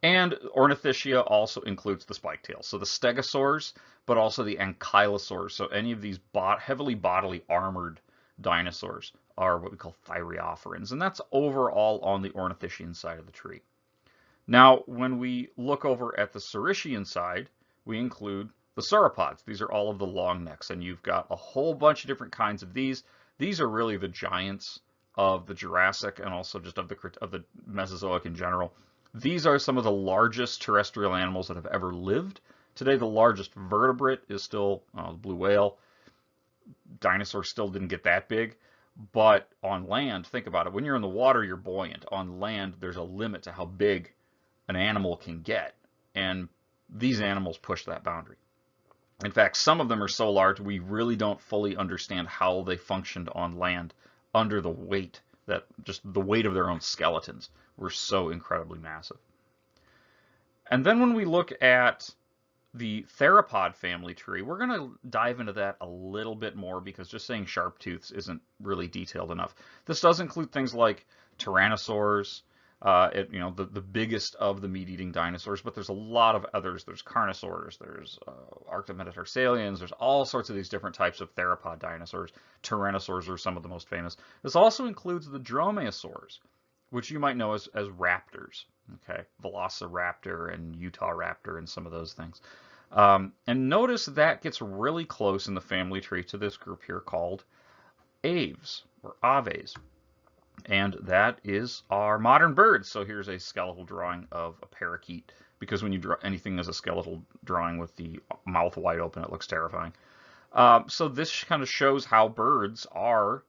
And Ornithischia also includes the spike tails, so the stegosaurs, but also the ankylosaurs. So any of these heavily bodily armored dinosaurs are what we call thyreophorans, and that's overall on the Ornithischian side of the tree. Now, when we look over at the Saurischian side, we include the sauropods. These are all of the long necks, and you've got a whole bunch of different kinds of these. These are really the giants of the Jurassic and also just of the Mesozoic in general. These are some of the largest terrestrial animals that have ever lived. Today, the largest vertebrate is still the blue whale. Dinosaurs still didn't get that big. But on land, think about it. When you're in the water, you're buoyant. On land, there's a limit to how big an animal can get. And these animals push that boundary. In fact, some of them are so large, we really don't fully understand how they functioned on land under the weight, that just the weight of their own skeletons were so incredibly massive. And then when we look at the theropod family tree, we're going to dive into that a little bit more because just saying sharp tooths isn't really detailed enough. This does include things like tyrannosaurs, the biggest of the meat-eating dinosaurs, but there's a lot of others. There's carnosaurs, there's arctometatarsalia, there's all sorts of these different types of theropod dinosaurs. Tyrannosaurs are some of the most famous. This also includes the dromaeosaurs, which you might know as raptors. Okay, Velociraptor and Utahraptor and some of those things. And notice that gets really close in the family tree to this group here called aves or aves. And that is our modern birds. So here's a skeletal drawing of a parakeet, because when you draw anything as a skeletal drawing with the mouth wide open, it looks terrifying. So this kind of shows how birds are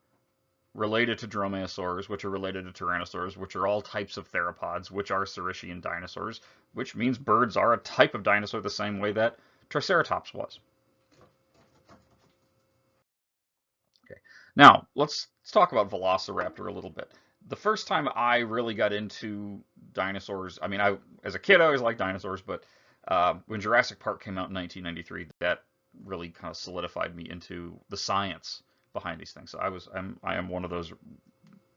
related to dromaeosaurs, which are related to tyrannosaurs, which are all types of theropods, which are Saurischian dinosaurs, which means birds are a type of dinosaur the same way that Triceratops was. Okay, now let's talk about Velociraptor a little bit. The first time I really got into dinosaurs, I mean, as a kid I always liked dinosaurs, but when Jurassic Park came out in 1993, that really kind of solidified me into the science behind these things. So I am one of those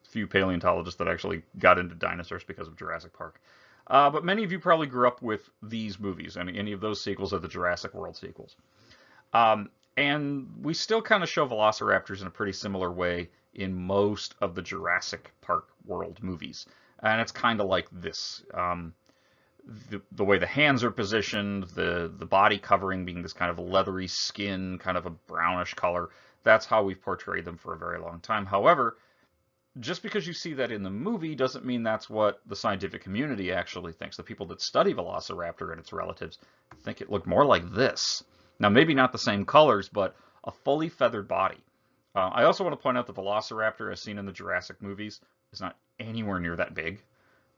few paleontologists that actually got into dinosaurs because of Jurassic Park. But many of you probably grew up with these movies, and any of those sequels are the Jurassic World sequels. And we still kind of show velociraptors in a pretty similar way in most of the Jurassic Park World movies. And it's kind of like this. The way the hands are positioned, the body covering being this kind of leathery skin, kind of a brownish color. That's how we've portrayed them for a very long time. However, just because you see that in the movie doesn't mean that's what the scientific community actually thinks. The people that study Velociraptor and its relatives think it looked more like this. Now, maybe not the same colors, but a fully feathered body. I also want to point out that Velociraptor, as seen in the Jurassic movies, is not anywhere near that big.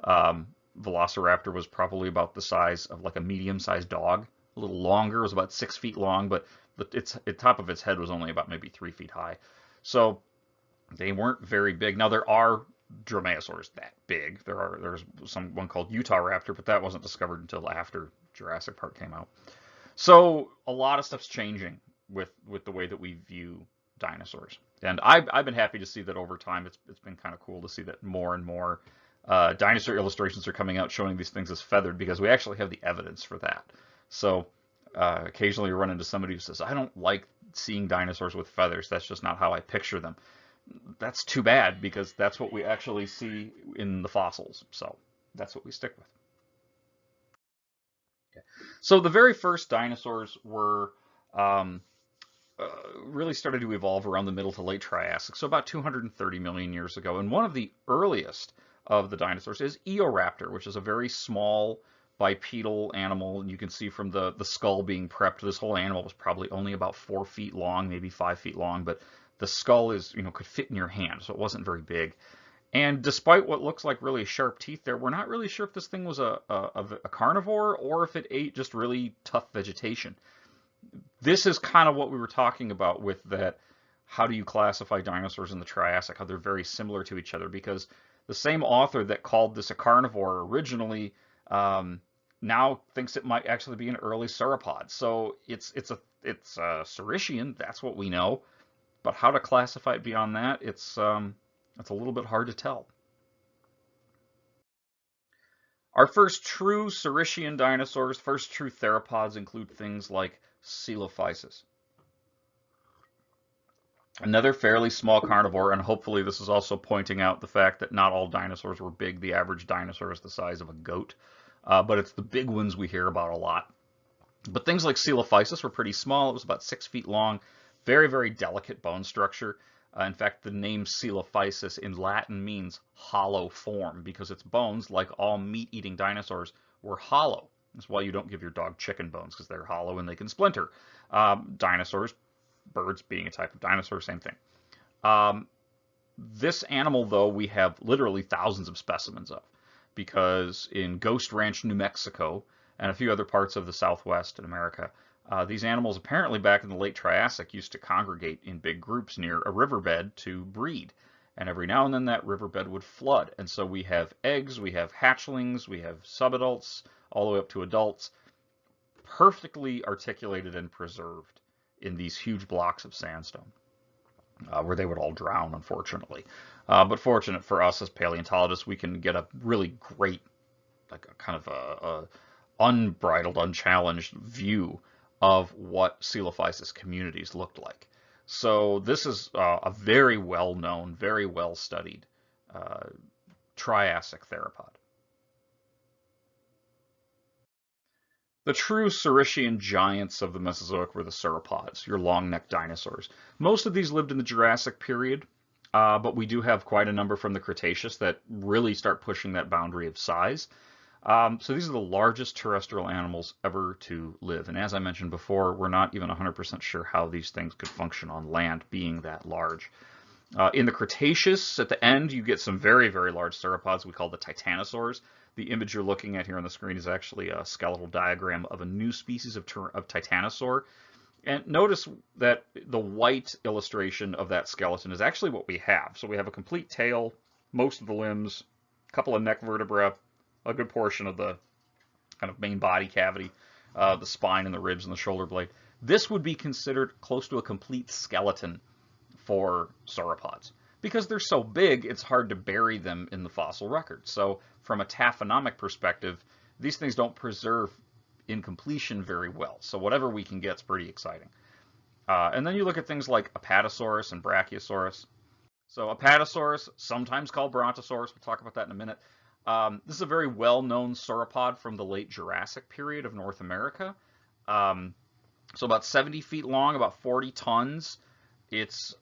Velociraptor was probably about the size of like a medium-sized dog. A little longer, it was about 6 feet long, but the top of its head was only about maybe 3 feet high. So they weren't very big. Now there are dromaeosaurs that big. There's one called Utahraptor, but that wasn't discovered until after Jurassic Park came out. So a lot of stuff's changing with the way that we view dinosaurs. And I've been happy to see that over time. It's been kind of cool to see that more and more dinosaur illustrations are coming out showing these things as feathered, because we actually have the evidence for that. So occasionally you run into somebody who says, I don't like seeing dinosaurs with feathers. That's just not how I picture them. That's too bad, because that's what we actually see in the fossils. So that's what we stick with. Okay. So the very first dinosaurs were really started to evolve around the middle to late Triassic, so about 230 million years ago. And one of the earliest of the dinosaurs is Eoraptor, which is a very small bipedal animal. And you can see from the skull being prepped, this whole animal was probably only about 4 feet long, maybe 5 feet long, but the skull is, could fit in your hand, so it wasn't very big. And despite what looks like really sharp teeth there, we're not really sure if this thing was a carnivore or if it ate just really tough vegetation. This is kind of what we were talking about with that. How do you classify dinosaurs in the Triassic? How they're very similar to each other, because the same author that called this a carnivore originally now thinks it might actually be an early sauropod. So it's a Saurischian. That's what we know. But how to classify it beyond that, it's a little bit hard to tell. Our first true Saurischian dinosaurs, first true theropods, include things like Coelophysis. Another fairly small carnivore, and hopefully this is also pointing out the fact that not all dinosaurs were big. The average dinosaur is the size of a goat, but it's the big ones we hear about a lot. But things like Coelophysis were pretty small. It was about 6 feet long, very, very delicate bone structure. In fact, the name Coelophysis in Latin means hollow form because its bones, like all meat-eating dinosaurs, were hollow. That's why you don't give your dog chicken bones, because they're hollow and they can splinter. Dinosaurs, birds being a type of dinosaur, same thing. Um, this animal, though, we have literally thousands of specimens of, because in Ghost Ranch, New Mexico, and a few other parts of the Southwest in America, these animals apparently back in the late Triassic used to congregate in big groups near a riverbed to breed. And every now and then that riverbed would flood. And so we have eggs, we have hatchlings, we have subadults, all the way up to adults, perfectly articulated and preserved in these huge blocks of sandstone. Where they would all drown, unfortunately. But fortunate for us as paleontologists, we can get a really great, like a kind of a unbridled, unchallenged view of what Coelophysis communities looked like. So this is a very well-known, very well-studied Triassic theropod. The true Saurischian giants of the Mesozoic were the sauropods, your long-necked dinosaurs. Most of these lived in the Jurassic period, but we do have quite a number from the Cretaceous that really start pushing that boundary of size. So these are the largest terrestrial animals ever to live. And as I mentioned before, we're not even 100% sure how these things could function on land being that large. In the Cretaceous, at the end, you get some very, very large sauropods we call the titanosaurs. The image you're looking at here on the screen is actually a skeletal diagram of a new species of titanosaur. And notice that the white illustration of that skeleton is actually what we have. So we have a complete tail, most of the limbs, a couple of neck vertebrae, a good portion of the kind of main body cavity, the spine and the ribs and the shoulder blade. This would be considered close to a complete skeleton for sauropods. Because they're so big, it's hard to bury them in the fossil record. So from a taphonomic perspective, these things don't preserve in completion very well. So whatever we can get is pretty exciting. And then you look at things like Apatosaurus and Brachiosaurus. So Apatosaurus, sometimes called Brontosaurus, we'll talk about that in a minute. This is a very well-known sauropod from the late Jurassic period of North America. So about 70 feet long, about 40 tons. It's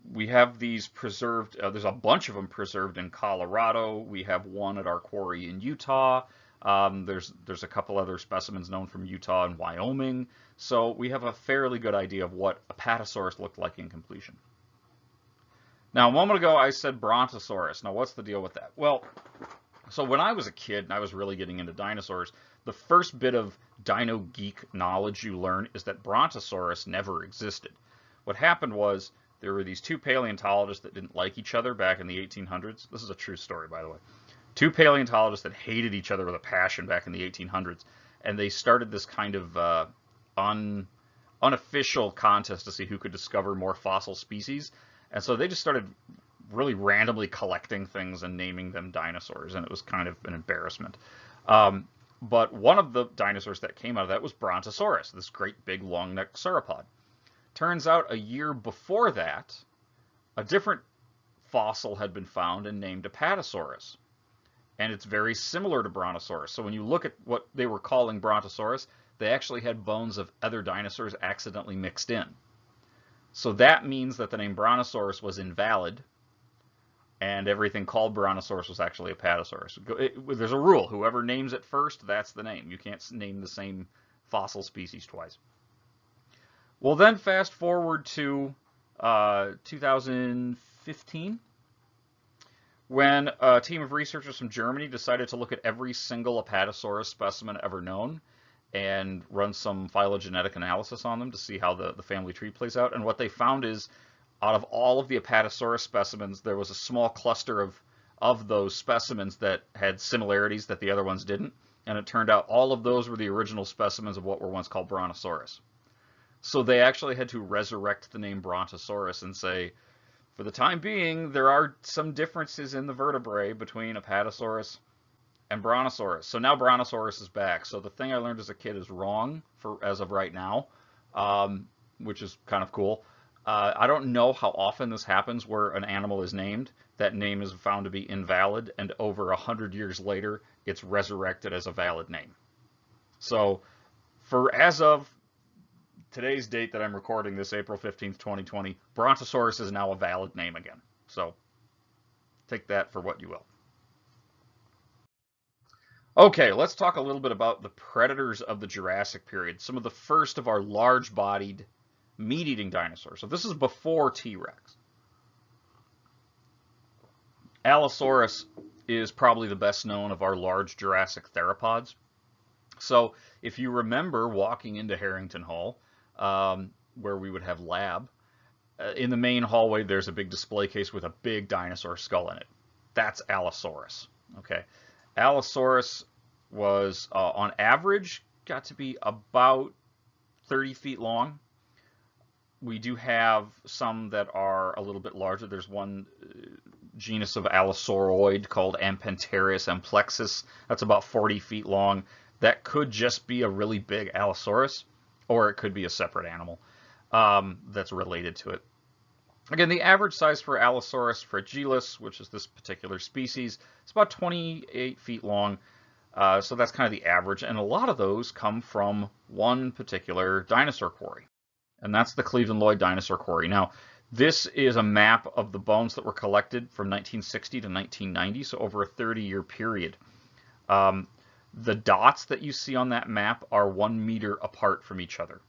we have these preserved, there's a bunch of them preserved in Colorado. We have one at our quarry in Utah. There's a couple other specimens known from Utah and Wyoming. So we have a fairly good idea of what Apatosaurus looked like in completion. Now, a moment ago, I said Brontosaurus. Now, what's the deal with that? Well, so when I was a kid and I was really getting into dinosaurs, the first bit of dino geek knowledge you learn is that Brontosaurus never existed. What happened was there were these two paleontologists that didn't like each other back in the 1800s. This is a true story, by the way. Two paleontologists that hated each other with a passion back in the 1800s, and they started this kind of unofficial contest to see who could discover more fossil species. And so they just started really randomly collecting things and naming them dinosaurs, and it was kind of an embarrassment. But one of the dinosaurs that came out of that was Brontosaurus, this great big long-necked sauropod. Turns out a year before that, a different fossil had been found and named Apatosaurus. And it's very similar to Brontosaurus. So when you look at what they were calling Brontosaurus, they actually had bones of other dinosaurs accidentally mixed in. So that means that the name Brontosaurus was invalid, and everything called Brontosaurus was actually Apatosaurus. There's a rule. Whoever names it first, that's the name. You can't name the same fossil species twice. Well, then fast forward to 2015, when a team of researchers from Germany decided to look at every single Apatosaurus specimen ever known and run some phylogenetic analysis on them to see how the family tree plays out. And what they found is, out of all of the Apatosaurus specimens, there was a small cluster of those specimens that had similarities that the other ones didn't. And it turned out all of those were the original specimens of what were once called Brontosaurus. So they actually had to resurrect the name Brontosaurus and say, for the time being, there are some differences in the vertebrae between Apatosaurus and Brontosaurus. So now Brontosaurus is back. So the thing I learned as a kid is wrong as of right now, which is kind of cool. I don't know how often this happens where an animal is named, that name is found to be invalid, and over 100 years later, it's resurrected as a valid name. So For as of today's date that I'm recording this, April 15th, 2020, Brontosaurus is now a valid name again. So take that for what you will. Okay, let's talk a little bit about the predators of the Jurassic period. Some of the first of our large-bodied, meat-eating dinosaurs. So this is before T-Rex. Allosaurus is probably the best known of our large Jurassic theropods. So if you remember walking into Harrington Hall, where we would have lab, in the main hallway there's a big display case with a big dinosaur skull in it. That's Allosaurus. Okay. Allosaurus was, on average, got to be about 30 feet long. We do have some that are a little bit larger. There's one genus of Allosauroid called Ampentaris amplexus. That's about 40 feet long. That could just be a really big Allosaurus, or it could be a separate animal that's related to it. Again, the average size for Allosaurus fragilis, which is this particular species, is about 28 feet long. So that's kind of the average. And a lot of those come from one particular dinosaur quarry. And that's the Cleveland Lloyd Dinosaur Quarry. Now, this is a map of the bones that were collected from 1960 to 1990, so over a 30-year period. The dots that you see on that map are 1 meter apart from each other.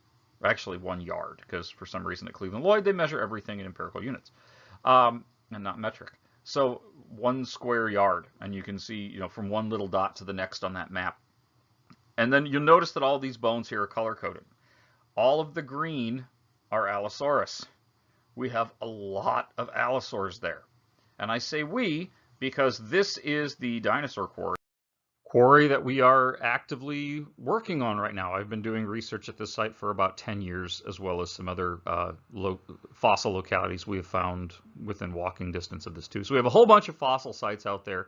Actually 1 yard, because for some reason at Cleveland Lloyd they measure everything in empirical units and not metric. So 1 square yard, and you can see, from one little dot to the next on that map. And then you'll notice that all these bones here are color coded. All of the green are Allosaurus. We have a lot of allosaurs there, and I say we because this is the dinosaur quarry that we are actively working on right now. I've been doing research at this site for about 10 years, as well as some other fossil localities we have found within walking distance of this too. So we have a whole bunch of fossil sites out there.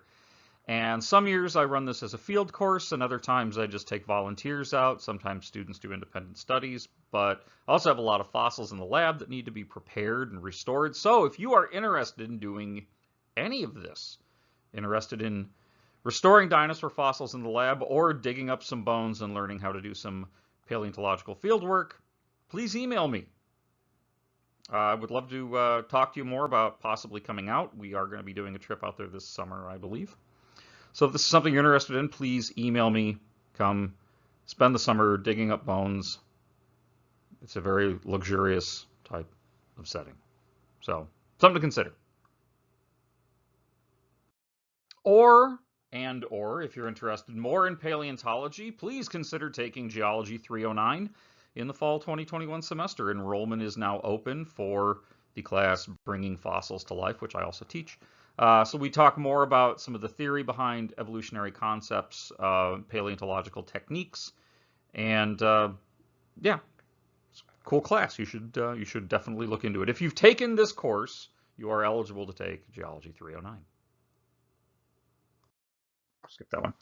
And some years I run this as a field course, and other times I just take volunteers out. Sometimes students do independent studies, but I also have a lot of fossils in the lab that need to be prepared and restored. So if you are interested in doing any of this, interested in restoring dinosaur fossils in the lab, or digging up some bones and learning how to do some paleontological field work, please email me. I would love to talk to you more about possibly coming out. We are going to be doing a trip out there this summer, I believe. So if this is something you're interested in, please email me. Come spend the summer digging up bones. It's a very luxurious type of setting. So something to consider. Or if you're interested more in paleontology, please consider taking Geology 309 in the fall 2021 semester. Enrollment is now open for the class Bringing Fossils to Life, which I also teach. So we talk more about some of the theory behind evolutionary concepts, paleontological techniques, and yeah, it's a cool class. You should definitely look into it. If you've taken this course, you are eligible to take Geology 309. Skip that one.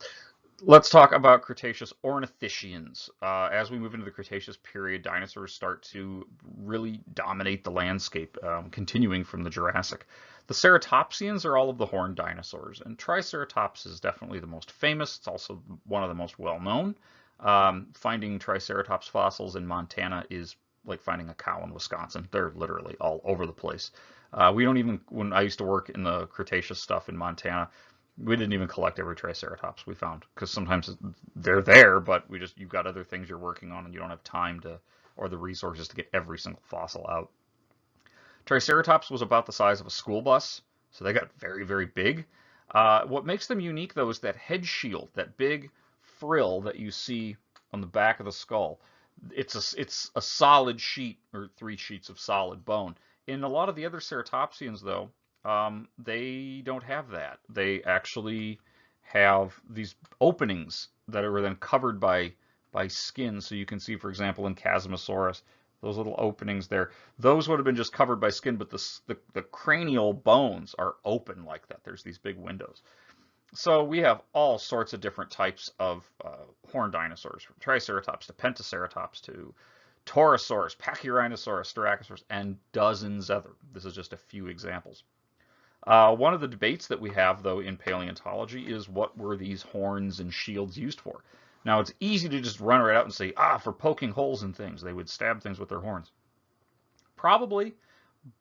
Let's talk about Cretaceous ornithischians. As we move into the Cretaceous period, dinosaurs start to really dominate the landscape, continuing from the Jurassic. The ceratopsians are all of the horned dinosaurs, and Triceratops is definitely the most famous. It's also one of the most well-known. Finding Triceratops fossils in Montana is like finding a cow in Wisconsin. They're literally all over the place. When I used to work in the Cretaceous stuff in Montana, we didn't even collect every Triceratops we found, because sometimes they're there, but you've got other things you're working on and you don't have time or the resources to get every single fossil out. Triceratops was about the size of a school bus, so they got very, very big. What makes them unique, though, is that head shield, that big frill that you see on the back of the skull. It's a solid sheet, or 3 sheets of solid bone. In a lot of the other ceratopsians, though, they don't have that. They actually have these openings that are then covered by skin. So you can see, for example, in Chasmosaurus, those little openings there, those would have been just covered by skin, but the cranial bones are open like that. There's these big windows. So we have all sorts of different types of horned dinosaurs, from Triceratops to Pentaceratops to Torosaurus, Pachyrhinosaurus, Styracosaurus, and dozens other. This is just a few examples. One of the debates that we have, though, in paleontology is what were these horns and shields used for? Now, it's easy to just run right out and say, for poking holes in things, they would stab things with their horns. Probably,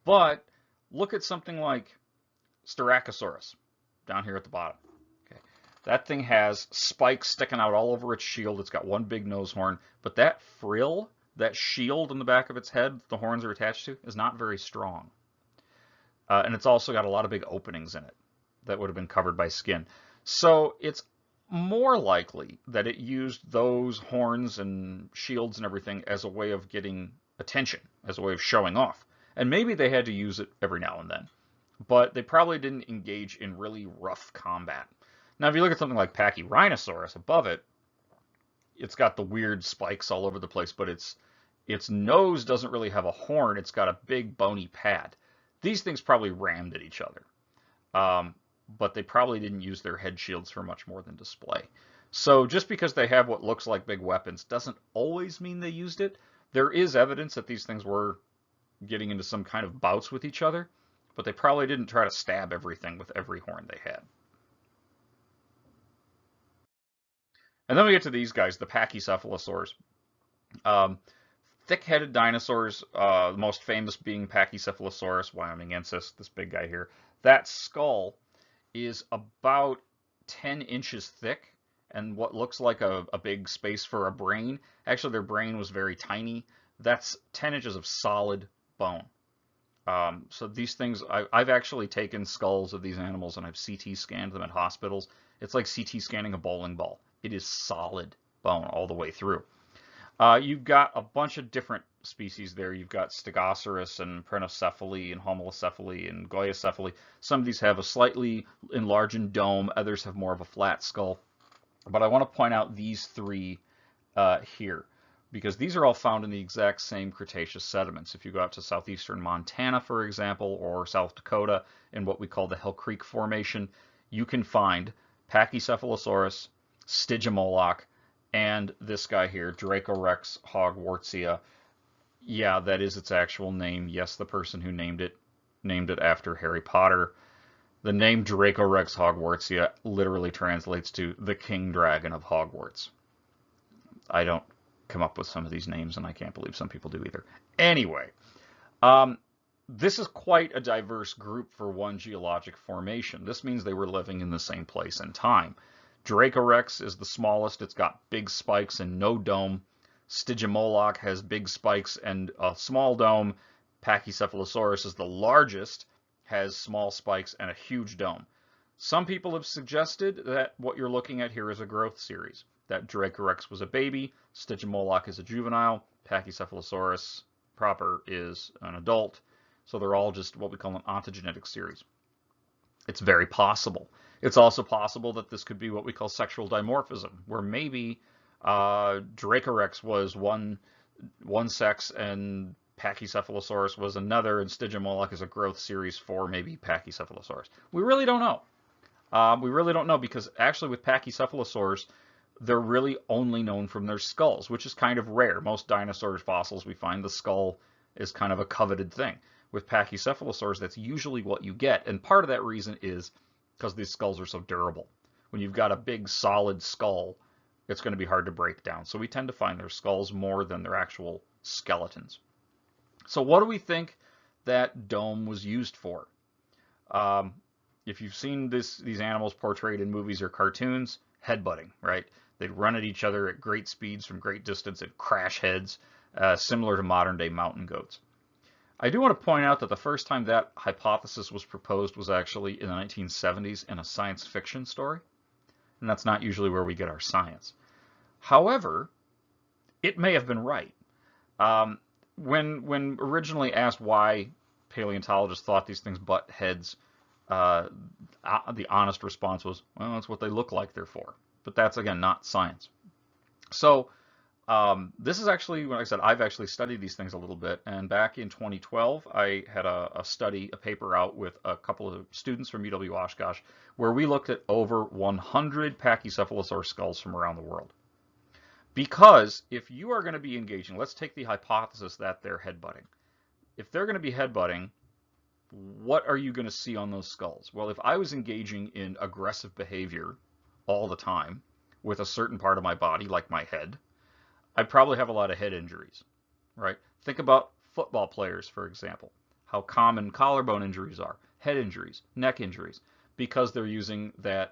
but look at something like Styracosaurus down here at the bottom. Okay. That thing has spikes sticking out all over its shield. It's got one big nose horn, but that frill, that shield in the back of its head the horns are attached to, is not very strong. And it's also got a lot of big openings in it that would have been covered by skin. So it's more likely that it used those horns and shields and everything as a way of getting attention, as a way of showing off. And maybe they had to use it every now and then, but they probably didn't engage in really rough combat. Now, if you look at something like Pachyrhinosaurus above it, it's got the weird spikes all over the place, but its nose doesn't really have a horn. It's got a big bony pad. These things probably rammed at each other, but they probably didn't use their head shields for much more than display. So just because they have what looks like big weapons doesn't always mean they used it. There is evidence that these things were getting into some kind of bouts with each other, but they probably didn't try to stab everything with every horn they had. And then we get to these guys, the Pachycephalosaurs. Um, Thick-headed dinosaurs, the most famous being Pachycephalosaurus wyominghensis, this big guy here. That skull is about 10 inches thick and what looks like a big space for a brain. Actually, their brain was very tiny. That's 10 inches of solid bone. So these things, I've actually taken skulls of these animals and I've CT scanned them at hospitals. It's like CT scanning a bowling ball. It is solid bone all the way through. You've got a bunch of different species there. You've got Stegosaurus and Prenocephaly and Homalocephaly and Goyacephaly. Some of these have a slightly enlarged dome. Others have more of a flat skull. But I want to point out these three here, because these are all found in the exact same Cretaceous sediments. If you go out to southeastern Montana, for example, or South Dakota in what we call the Hell Creek Formation, you can find Pachycephalosaurus, Stygimoloch, and this guy here, Dracorex hogwartsia. Yeah, that is its actual name. Yes, the person who named it after Harry Potter. The name Dracorex hogwartsia literally translates to the king dragon of Hogwarts. I don't come up with some of these names, and I can't believe some people do either. Anyway, this is quite a diverse group for one geologic formation. This means they were living in the same place and time. Dracorex is the smallest. It's got big spikes and no dome. Stygimoloch has big spikes and a small dome. Pachycephalosaurus is the largest, has small spikes and a huge dome. Some people have suggested that what you're looking at here is a growth series. That Dracorex was a baby, Stygimoloch is a juvenile, Pachycephalosaurus proper is an adult. So they're all just what we call an ontogenetic series. It's very possible. It's also possible that this could be what we call sexual dimorphism, where maybe Dracorex was one sex and Pachycephalosaurus was another, and Stygimoloch is a growth series for maybe Pachycephalosaurus. We really don't know. We really don't know, because actually with Pachycephalosaurs, they're really only known from their skulls, which is kind of rare. Most dinosaur fossils, we find the skull is kind of a coveted thing. With Pachycephalosaurs, that's usually what you get, and part of that reason is because these skulls are so durable. When you've got a big solid skull, it's going to be hard to break down. So we tend to find their skulls more than their actual skeletons. So what do we think that dome was used for? If you've seen these animals portrayed in movies or cartoons, headbutting, right? They'd run at each other at great speeds from great distance and crash heads, similar to modern day mountain goats. I do want to point out that the first time that hypothesis was proposed was actually in the 1970s in a science fiction story, and that's not usually where we get our science. However, it may have been right. When originally asked why paleontologists thought these things butt heads, the honest response was, well, that's what they look like they're for. But that's, again, not science. So this is actually, like I said, I've actually studied these things a little bit, and back in 2012, I had a paper out with a couple of students from UW-Oshkosh, where we looked at over 100 Pachycephalosaur skulls from around the world. Because if you are going to be engaging, let's take the hypothesis that they're headbutting. If they're going to be headbutting, what are you going to see on those skulls? Well, if I was engaging in aggressive behavior all the time, with a certain part of my body, like my head, I'd probably have a lot of head injuries, right? Think about football players, for example, how common collarbone injuries are, head injuries, neck injuries, because they're using they're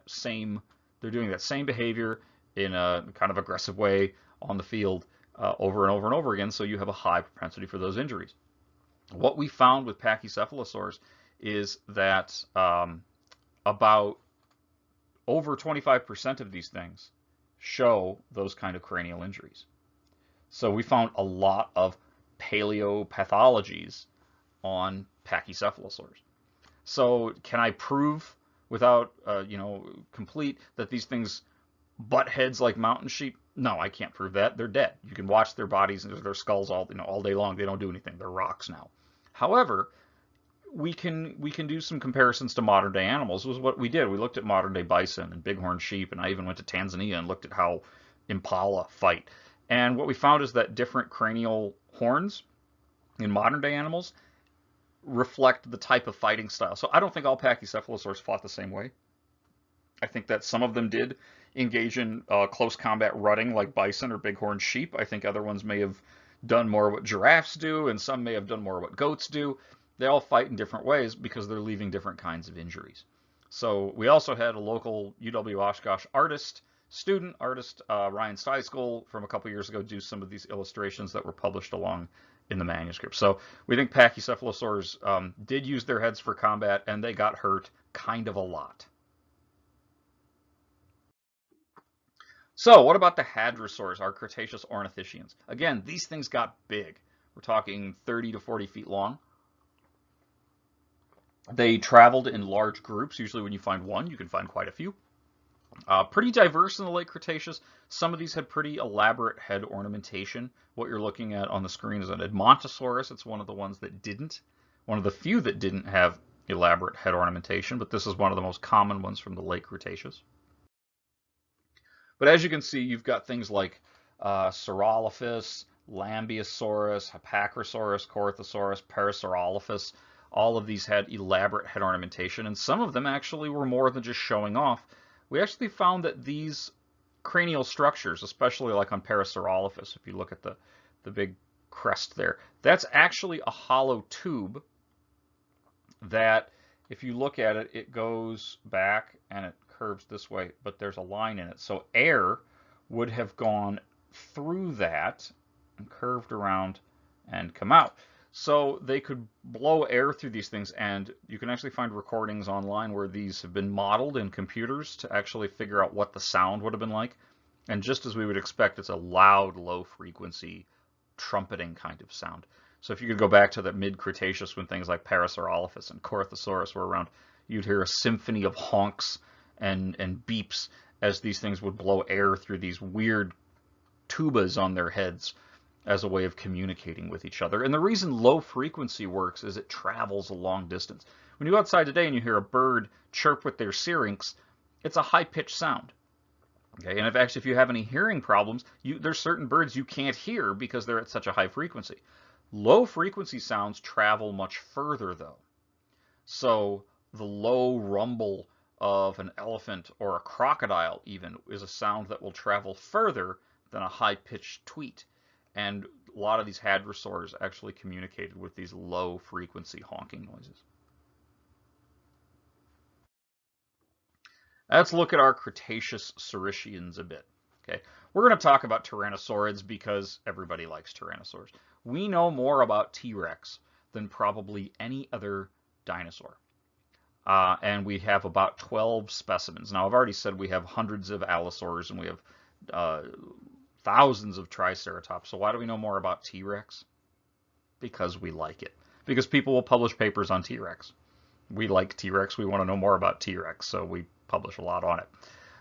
doing that same behavior in a kind of aggressive way on the field over and over and over again, so you have a high propensity for those injuries. What we found with pachycephalosaurs is that about over 25% of these things show those kind of cranial injuries. So we found a lot of paleopathologies on pachycephalosaurs. So can I prove without, complete that these things butt heads like mountain sheep? No, I can't prove that. They're dead. You can watch their bodies and their skulls all day long. They don't do anything. They're rocks now. However, we can do some comparisons to modern day animals. This was what we did. We looked at modern day bison and bighorn sheep, and I even went to Tanzania and looked at how impala fight. And what we found is that different cranial horns in modern day animals reflect the type of fighting style. So I don't think all pachycephalosaurs fought the same way. I think that some of them did engage in close combat rutting like bison or bighorn sheep. I think other ones may have done more what giraffes do, and some may have done more what goats do. They all fight in different ways because they're leaving different kinds of injuries. So we also had a local UW-Oshkosh student artist, Ryan Steiskell, from a couple years ago, do some of these illustrations that were published along in the manuscript. So we think pachycephalosaurs did use their heads for combat, and they got hurt kind of a lot. So what about the hadrosaurs, our Cretaceous ornithischians? Again, these things got big. We're talking 30 to 40 feet long. They traveled in large groups. Usually when you find one, you can find quite a few. Pretty diverse in the late Cretaceous. Some of these had pretty elaborate head ornamentation. What you're looking at on the screen is an Edmontosaurus. It's one of the ones that didn't. One of the few that didn't have elaborate head ornamentation, but this is one of the most common ones from the late Cretaceous. But as you can see, you've got things like Saurolophus, Lambeosaurus, Hypacrosaurus, Corythosaurus, Parasaurolophus. All of these had elaborate head ornamentation, and some of them actually were more than just showing off. We actually found that these cranial structures, especially like on Parasaurolophus, if you look at the big crest there, that's actually a hollow tube that, if you look at it, it goes back and it curves this way, but there's a line in it. So air would have gone through that and curved around and come out. So they could blow air through these things, and you can actually find recordings online where these have been modeled in computers to actually figure out what the sound would have been like. And just as we would expect, it's a loud, low-frequency, trumpeting kind of sound. So if you could go back to the mid-Cretaceous when things like Parasaurolophus and Corythosaurus were around, you'd hear a symphony of honks and beeps as these things would blow air through these weird tubas on their heads as a way of communicating with each other. And the reason low frequency works is it travels a long distance. When you go outside today and you hear a bird chirp with their syrinx, it's a high-pitched sound. Okay, and if you have any hearing problems, there's certain birds you can't hear because they're at such a high frequency. Low frequency sounds travel much further though. So the low rumble of an elephant or a crocodile even is a sound that will travel further than a high-pitched tweet. And a lot of these hadrosaurs actually communicated with these low-frequency honking noises. Let's look at our Cretaceous saurischians a bit. Okay, we're going to talk about tyrannosaurids because everybody likes tyrannosaurs. We know more about T-Rex than probably any other dinosaur. And we have about 12 specimens. Now, I've already said we have hundreds of allosaurs and we have thousands of triceratops. So why do we know more about T-Rex? Because we like it. Because people will publish papers on T-Rex. We like T-Rex. We want to know more about T-Rex, so we publish a lot on it.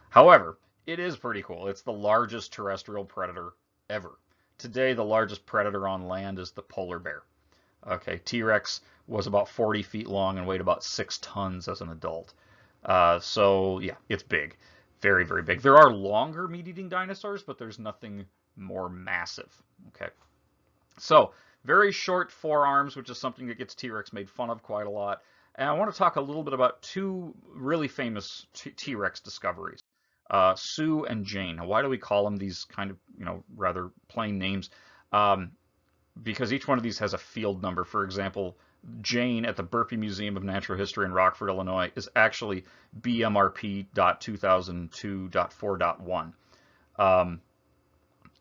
However, it is pretty cool. It's the largest terrestrial predator ever. Today, the largest predator on land is the polar bear. Okay, T-Rex was about 40 feet long and weighed about 6 tons as an adult. So yeah, it's big. Very, very big. There are longer meat-eating dinosaurs, but there's nothing more massive. Okay, so very short forearms, which is something that gets T-Rex made fun of quite a lot. And I want to talk a little bit about two really famous T-Rex discoveries. Sue and Jane. Now, why do we call them these kind of, rather plain names? Um, because each one of these has a field number. For example, Jane at the Burpee Museum of Natural History in Rockford, Illinois, is actually BMRP.2002.4.1.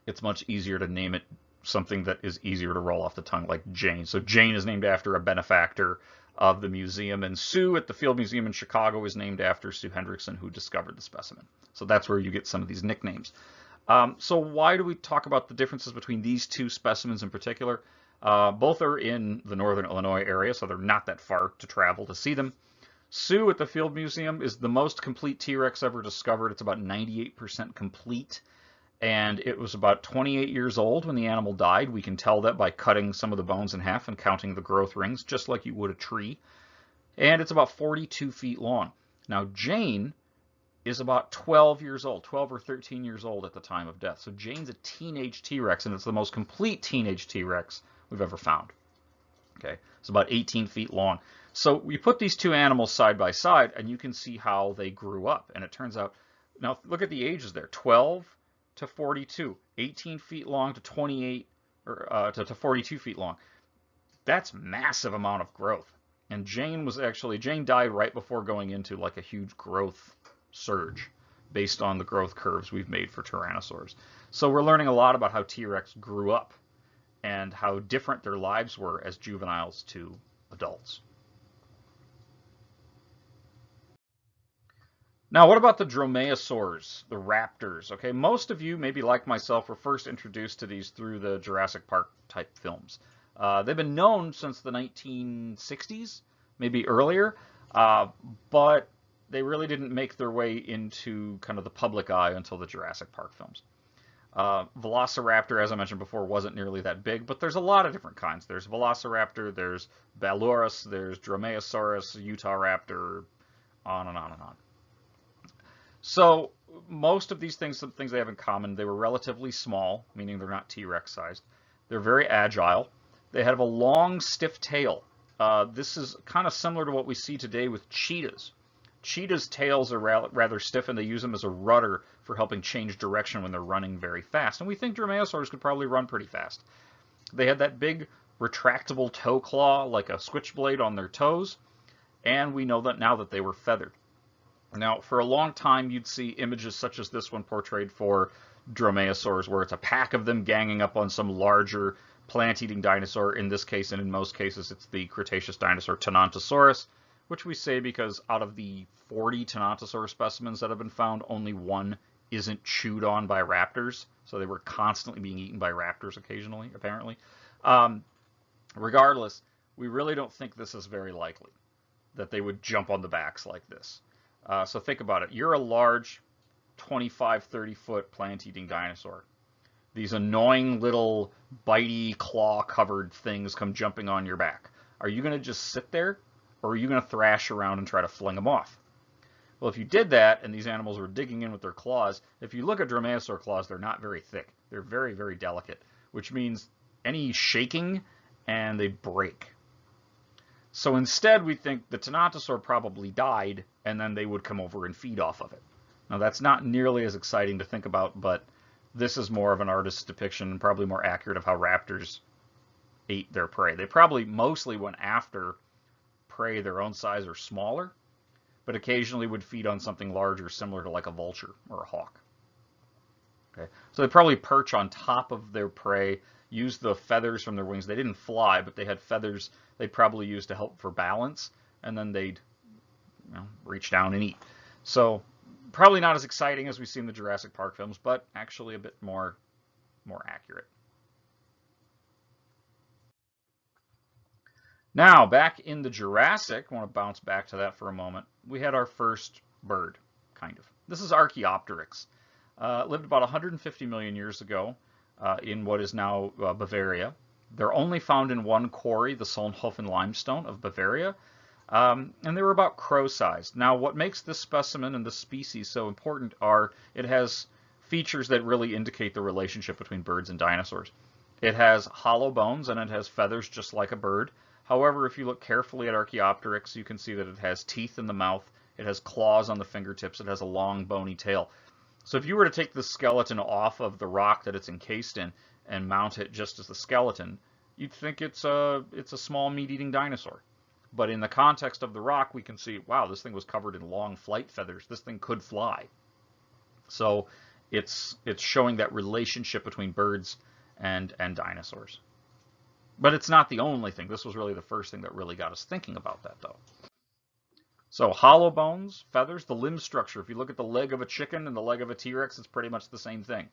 It's much easier to name it something that is easier to roll off the tongue, like Jane. So Jane is named after a benefactor of the museum, and Sue at the Field Museum in Chicago is named after Sue Hendrickson, who discovered the specimen. So that's where you get some of these nicknames. So why do we talk about the differences between these two specimens in particular? Both are in the northern Illinois area, so they're not that far to travel to see them. Sue at the Field Museum is the most complete T-Rex ever discovered. It's about 98% complete, and it was about 28 years old when the animal died. We can tell that by cutting some of the bones in half and counting the growth rings, just like you would a tree. And it's about 42 feet long. Now, Jane is about 12 years old, 12 or 13 years old at the time of death. So Jane's a teenage T-Rex, and it's the most complete teenage T-Rex we've ever found. Okay, it's about 18 feet long. So we put these two animals side by side, and you can see how they grew up. And it turns out, now look at the ages there, 12 to 42, 18 feet long to 28 or to 42 feet long. That's massive amount of growth. And Jane died right before going into like a huge growth surge based on the growth curves we've made for tyrannosaurs. So we're learning a lot about how T-Rex grew up and how different their lives were as juveniles to adults. Now, what about the dromaeosaurs, the raptors? Okay, most of you, maybe like myself, were first introduced to these through the Jurassic Park type films. They've been known since the 1960s, maybe earlier, but they really didn't make their way into kind of the public eye until the Jurassic Park films. Velociraptor, as I mentioned before, wasn't nearly that big, but there's a lot of different kinds. There's Velociraptor, there's Ballurus, there's Dromaeosaurus, Utahraptor, on and on and on. So most of these things, some things they have in common, they were relatively small, meaning they're not T-Rex sized. They're very agile. They have a long, stiff tail. This is kind of similar to what we see today with cheetahs. Cheetahs' tails are rather stiff, and they use them as a rudder for helping change direction when they're running very fast. And we think dromaeosaurs could probably run pretty fast. They had that big retractable toe claw, like a switchblade on their toes, and we know that now that they were feathered. Now, for a long time, you'd see images such as this one portrayed for dromaeosaurs, where it's a pack of them ganging up on some larger plant-eating dinosaur. In this case, and in most cases, it's the Cretaceous dinosaur Tenontosaurus, which we say because out of the 40 Tenontosaurus specimens that have been found, only one isn't chewed on by raptors. So they were constantly being eaten by raptors occasionally, apparently. Regardless, we really don't think this is very likely, that they would jump on the backs like this. So think about it. You're a large 25, 30-foot plant-eating dinosaur. These annoying little bitey, claw-covered things come jumping on your back. Are you going to just sit there, or are you going to thrash around and try to fling them off? Well, if you did that, and these animals were digging in with their claws, if you look at dromaeosaur claws, they're not very thick. They're very, very delicate, which means any shaking, and they break. So instead, we think the Tenontosaur probably died, and then they would come over and feed off of it. Now, that's not nearly as exciting to think about, but this is more of an artist's depiction and probably more accurate of how raptors ate their prey. They probably mostly went after prey their own size or smaller, but occasionally would feed on something larger, similar to like a vulture or a hawk. Okay, so they probably perch on top of their prey, use the feathers from their wings. They didn't fly, but they had feathers they'd probably use to help for balance, and then they'd reach down and eat. So probably not as exciting as we see in the Jurassic Park films, but actually a bit more accurate. Now, back in the Jurassic, I want to bounce back to that for a moment. We had our first bird, kind of. This is Archaeopteryx. Lived about 150 million years ago in what is now Bavaria. They're only found in one quarry, the Solnhofen limestone of Bavaria, and they were about crow-sized. Now, what makes this specimen and this species so important are it has features that really indicate the relationship between birds and dinosaurs. It has hollow bones and it has feathers just like a bird. However, if you look carefully at Archaeopteryx, you can see that it has teeth in the mouth, it has claws on the fingertips, it has a long bony tail. So if you were to take the skeleton off of the rock that it's encased in and mount it just as the skeleton, you'd think it's a small meat-eating dinosaur. But in the context of the rock, we can see, wow, this thing was covered in long flight feathers. This thing could fly. So it's showing that relationship between birds and dinosaurs. But it's not the only thing. This was really the first thing that really got us thinking about that, though. So hollow bones, feathers, the limb structure. If you look at the leg of a chicken and the leg of a T-Rex, it's pretty much the same thing.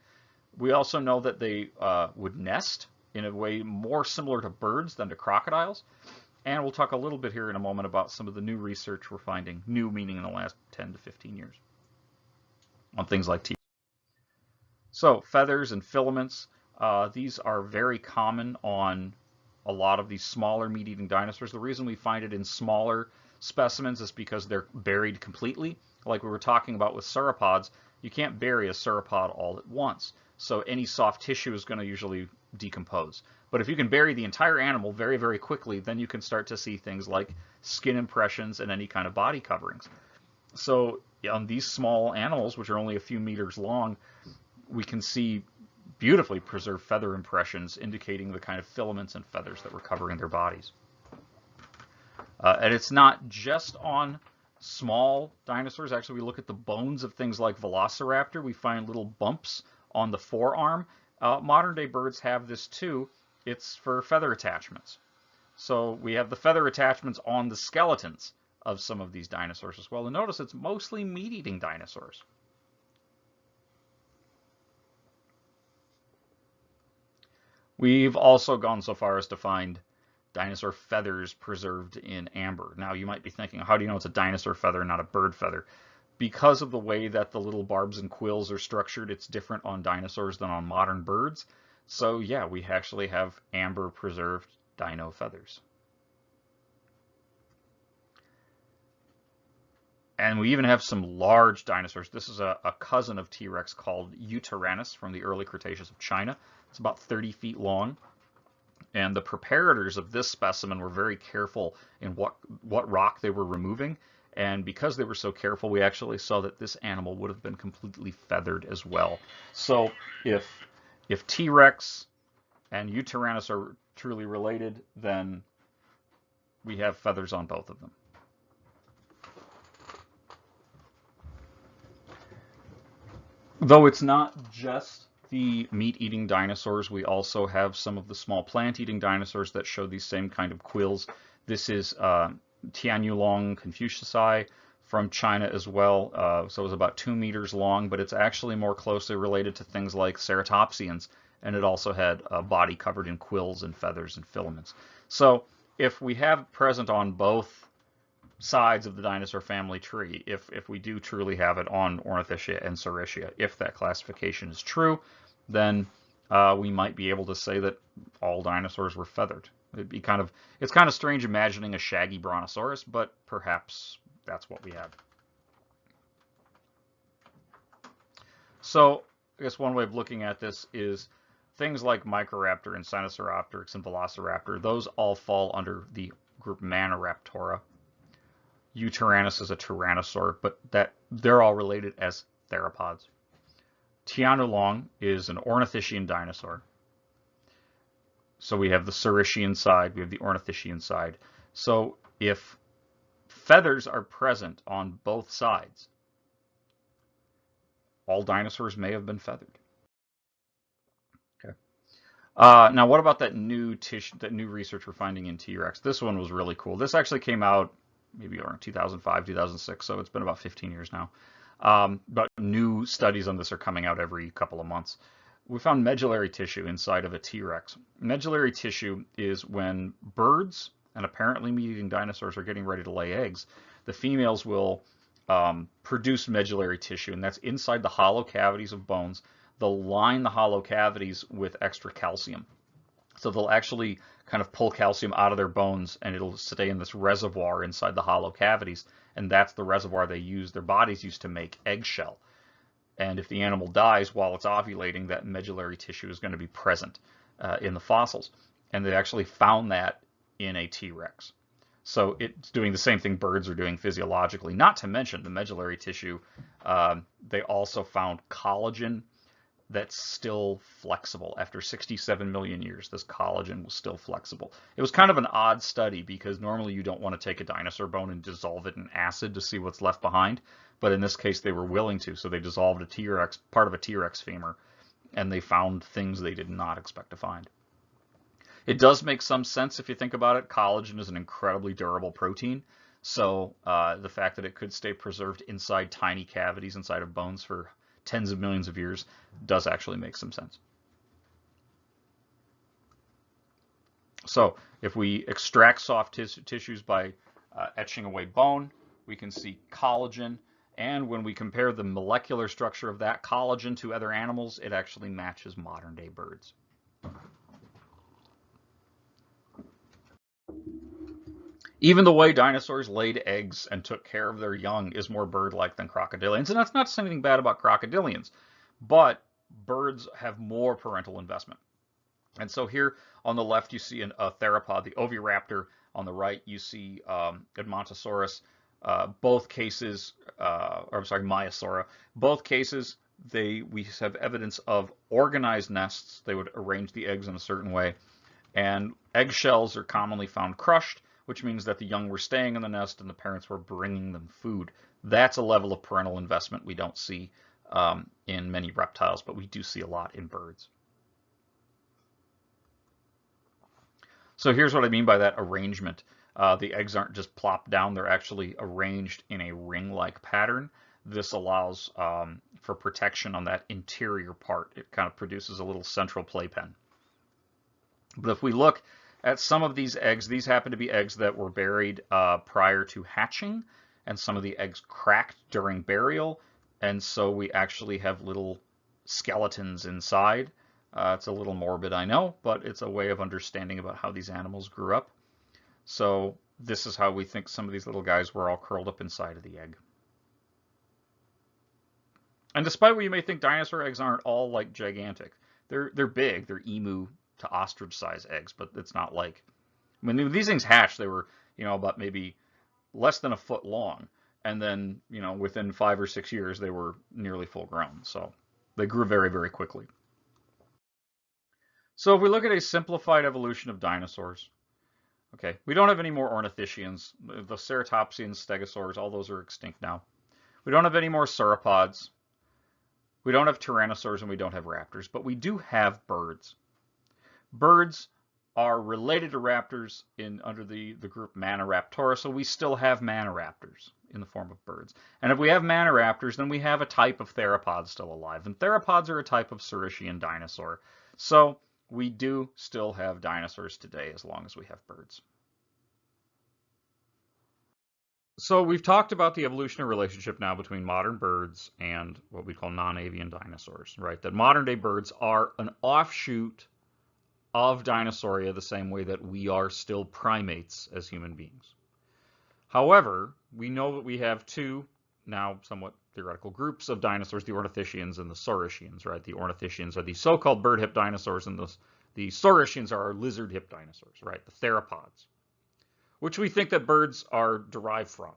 We also know that they would nest in a way more similar to birds than to crocodiles. And we'll talk a little bit here in a moment about some of the new research we're finding, new meaning in the last 10 to 15 years, on things like T. So feathers and filaments, these are very common on a lot of these smaller meat-eating dinosaurs. The reason we find it in smaller specimens is because they're buried completely. Like we were talking about with sauropods, you can't bury a sauropod all at once. So any soft tissue is going to usually decompose. But if you can bury the entire animal very, very quickly, then you can start to see things like skin impressions and any kind of body coverings. So on these small animals, which are only a few meters long, we can see beautifully preserved feather impressions indicating the kind of filaments and feathers that were covering their bodies. And it's not just on small dinosaurs. Actually, we look at the bones of things like Velociraptor. We find little bumps on the forearm. Modern day birds have this too. It's for feather attachments. So we have the feather attachments on the skeletons of some of these dinosaurs as well. And notice it's mostly meat-eating dinosaurs. We've also gone so far as to find dinosaur feathers preserved in amber. Now you might be thinking, how do you know it's a dinosaur feather, not a bird feather? Because of the way that the little barbs and quills are structured, it's different on dinosaurs than on modern birds. So yeah, we actually have amber preserved dino feathers. And we even have some large dinosaurs. This is a cousin of T-Rex called Yutyrannus from the early Cretaceous of China. It's about 30 feet long. And the preparators of this specimen were very careful in what rock they were removing. And because they were so careful, we actually saw that this animal would have been completely feathered as well. So if T-Rex and Yutyrannus are truly related, then we have feathers on both of them. Though it's not just the meat-eating dinosaurs, we also have some of the small plant-eating dinosaurs that show these same kind of quills. This is Tianyulong confuciusi from China as well. So it was about 2 meters long, but it's actually more closely related to things like ceratopsians, and it also had a body covered in quills and feathers and filaments. So if we have present on both sides of the dinosaur family tree, if we do truly have it on Ornithischia and Saurischia, if that classification is true, then we might be able to say that all dinosaurs were feathered. It's kind of strange imagining a shaggy brontosaurus, but perhaps that's what we have. So I guess one way of looking at this is things like Microraptor and Sinosauropteryx and Velociraptor, those all fall under the group Maniraptora. Yutyrannus is a tyrannosaur, but they're all related as theropods. Tianyulong is an ornithischian dinosaur. So we have the Saurischian side, we have the ornithischian side. So if feathers are present on both sides, all dinosaurs may have been feathered. Okay. Now, what about that new research we're finding in T-Rex? This one was really cool. This actually came out maybe around 2005, 2006, so it's been about 15 years now. But new studies on this are coming out every couple of months. We found medullary tissue inside of a T-Rex. Medullary tissue is when birds and apparently meat-eating dinosaurs are getting ready to lay eggs. The females will produce medullary tissue, and that's inside the hollow cavities of bones. They'll line the hollow cavities with extra calcium. So they'll actually kind of pull calcium out of their bones, and it'll stay in this reservoir inside the hollow cavities, and that's the reservoir their bodies use to make eggshell. And if the animal dies while it's ovulating, that medullary tissue is going to be present in the fossils. And they actually found that in a T-Rex. So it's doing the same thing birds are doing physiologically. Not to mention the medullary tissue. They also found collagen that's still flexible. After 67 million years, this collagen was still flexible. It was kind of an odd study because normally you don't want to take a dinosaur bone and dissolve it in acid to see what's left behind. But in this case, they were willing to. So they dissolved a T-Rex, part of a T-Rex femur, and they found things they did not expect to find. It does make some sense if you think about it. Collagen is an incredibly durable protein. So the fact that it could stay preserved inside tiny cavities inside of bones for tens of millions of years does actually make some sense. So if we extract soft tissues by etching away bone, we can see collagen. And when we compare the molecular structure of that collagen to other animals, it actually matches modern day birds. Even the way dinosaurs laid eggs and took care of their young is more bird-like than crocodilians. And that's not to say anything bad about crocodilians, but birds have more parental investment. And so here on the left, you see a theropod, the oviraptor. On the right, you see Edmontosaurus. Both cases, or I'm sorry, Maiasaura. Both cases, we have evidence of organized nests. They would arrange the eggs in a certain way. And eggshells are commonly found crushed, which means that the young were staying in the nest and the parents were bringing them food. That's a level of parental investment we don't see in many reptiles, but we do see a lot in birds. So here's what I mean by that arrangement. The eggs aren't just plopped down, they're actually arranged in a ring-like pattern. This allows for protection on that interior part. It kind of produces a little central playpen. But if we look at some of these eggs, these happen to be eggs that were buried prior to hatching, and some of the eggs cracked during burial, and so we actually have little skeletons inside. It's a little morbid, I know, but it's a way of understanding about how these animals grew up. So this is how we think some of these little guys were all curled up inside of the egg. And despite what you may think, dinosaur eggs aren't all like gigantic. They're big. They're emu to ostrich size eggs, but it's not like, when these things hatched, they were, about maybe less than a foot long. And then, within 5 or 6 years, they were nearly full grown. So they grew very, very quickly. So if we look at a simplified evolution of dinosaurs, okay, we don't have any more ornithischians. The ceratopsians, stegosaurs, all those are extinct now. We don't have any more sauropods. We don't have tyrannosaurs, and we don't have raptors, but we do have birds. Birds are related to raptors under the group Maniraptora, so we still have Maniraptors in the form of birds. And if we have Maniraptors, then we have a type of theropod still alive, and theropods are a type of Saurischian dinosaur. So we do still have dinosaurs today as long as we have birds. So we've talked about the evolutionary relationship now between modern birds and what we call non-avian dinosaurs, right? That modern day birds are an offshoot of Dinosauria the same way that we are still primates as human beings. However, we know that we have two now somewhat theoretical groups of dinosaurs, the ornithischians and the saurischians, right? The ornithischians are the so-called bird-hipped dinosaurs, and the saurischians are our lizard-hipped dinosaurs, right? The theropods, which we think that birds are derived from.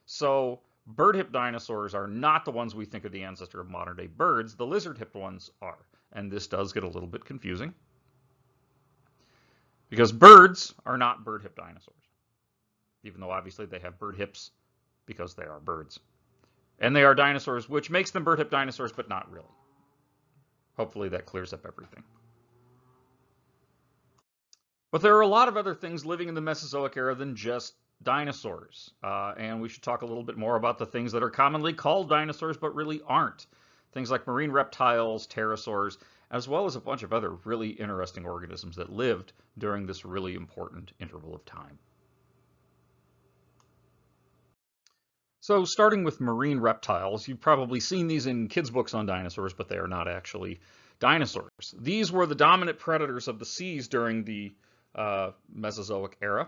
So bird-hipped dinosaurs are not the ones we think are the ancestor of modern-day birds. The lizard-hipped ones are, and this does get a little bit confusing, because birds are not bird-hipped dinosaurs, even though obviously they have bird hips because they are birds. And they are dinosaurs, which makes them bird-hipped dinosaurs, but not really. Hopefully that clears up everything. But there are a lot of other things living in the Mesozoic era than just dinosaurs. And we should talk a little bit more about the things that are commonly called dinosaurs, but really aren't. Things like marine reptiles, pterosaurs, as well as a bunch of other really interesting organisms that lived during this really important interval of time. So starting with marine reptiles, you've probably seen these in kids' books on dinosaurs, but they are not actually dinosaurs. These were the dominant predators of the seas during the Mesozoic era.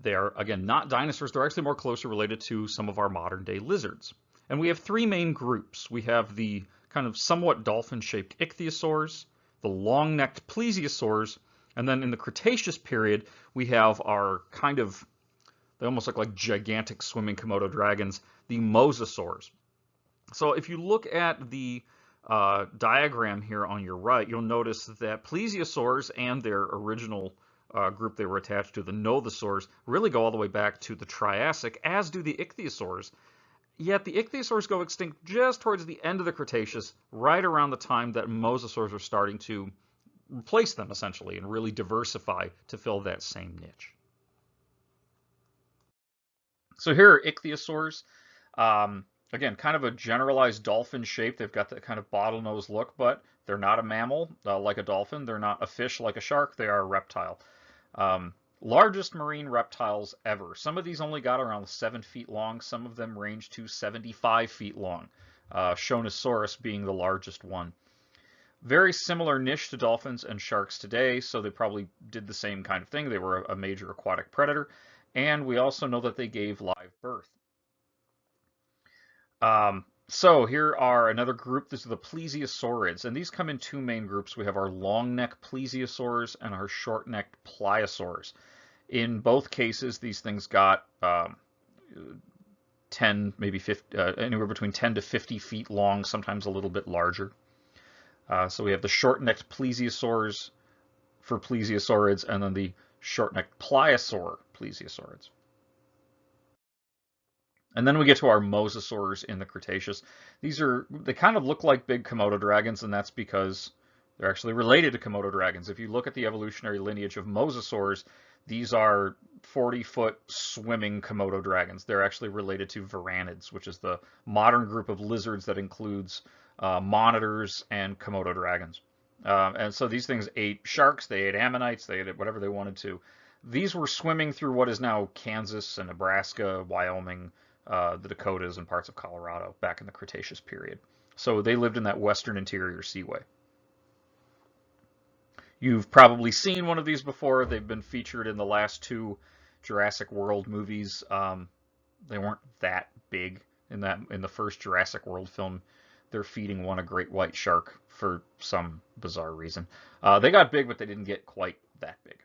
They are, again, not dinosaurs. They're actually more closely related to some of our modern-day lizards. And we have three main groups. We have the kind of somewhat dolphin-shaped ichthyosaurs, the long-necked plesiosaurs, and then in the Cretaceous period, we have our kind of They almost look like gigantic swimming Komodo dragons, the mosasaurs. So if you look at the diagram here on your right, you'll notice that plesiosaurs and their original group they were attached to, the nothosaurs, really go all the way back to the Triassic, as do the ichthyosaurs. Yet the ichthyosaurs go extinct just towards the end of the Cretaceous, right around the time that mosasaurs are starting to replace them, essentially, and really diversify to fill that same niche. So here are ichthyosaurs. Again, kind of a generalized dolphin shape. They've got that kind of bottlenose look, but they're not a mammal like a dolphin. They're not a fish like a shark. They are a reptile. Largest marine reptiles ever. Some of these only got around 7 feet long. Some of them range to 75 feet long. Shonosaurus being the largest one. Very similar niche to dolphins and sharks today, so they probably did the same kind of thing. They were a major aquatic predator, and we also know that they gave live birth. So here are another group. This is the plesiosaurids, and these come in two main groups. We have our long-necked plesiosaurs and our short-necked pliosaurs. In both cases, these things got 10, maybe 50, anywhere between 10 to 50 feet long, sometimes a little bit larger. So we have the short-necked plesiosaurs for plesiosaurids, and then the short-necked pliosaur plesiosaurids. And then we get to our mosasaurs in the Cretaceous. They kind of look like big Komodo dragons, and that's because they're actually related to Komodo dragons. If you look at the evolutionary lineage of mosasaurs, these are 40-foot swimming Komodo dragons. They're actually related to varanids, which is the modern group of lizards that includes monitors and Komodo dragons. And so these things ate sharks, they ate ammonites, they ate whatever they wanted to. These were swimming through what is now Kansas and Nebraska, Wyoming, the Dakotas, and parts of Colorado back in the Cretaceous period. So they lived in that western interior seaway. You've probably seen one of these before. They've been featured in the last 2 Jurassic World movies. They weren't that big in the first Jurassic World film. They're feeding one a great white shark for some bizarre reason. They got big, but they didn't get quite that big.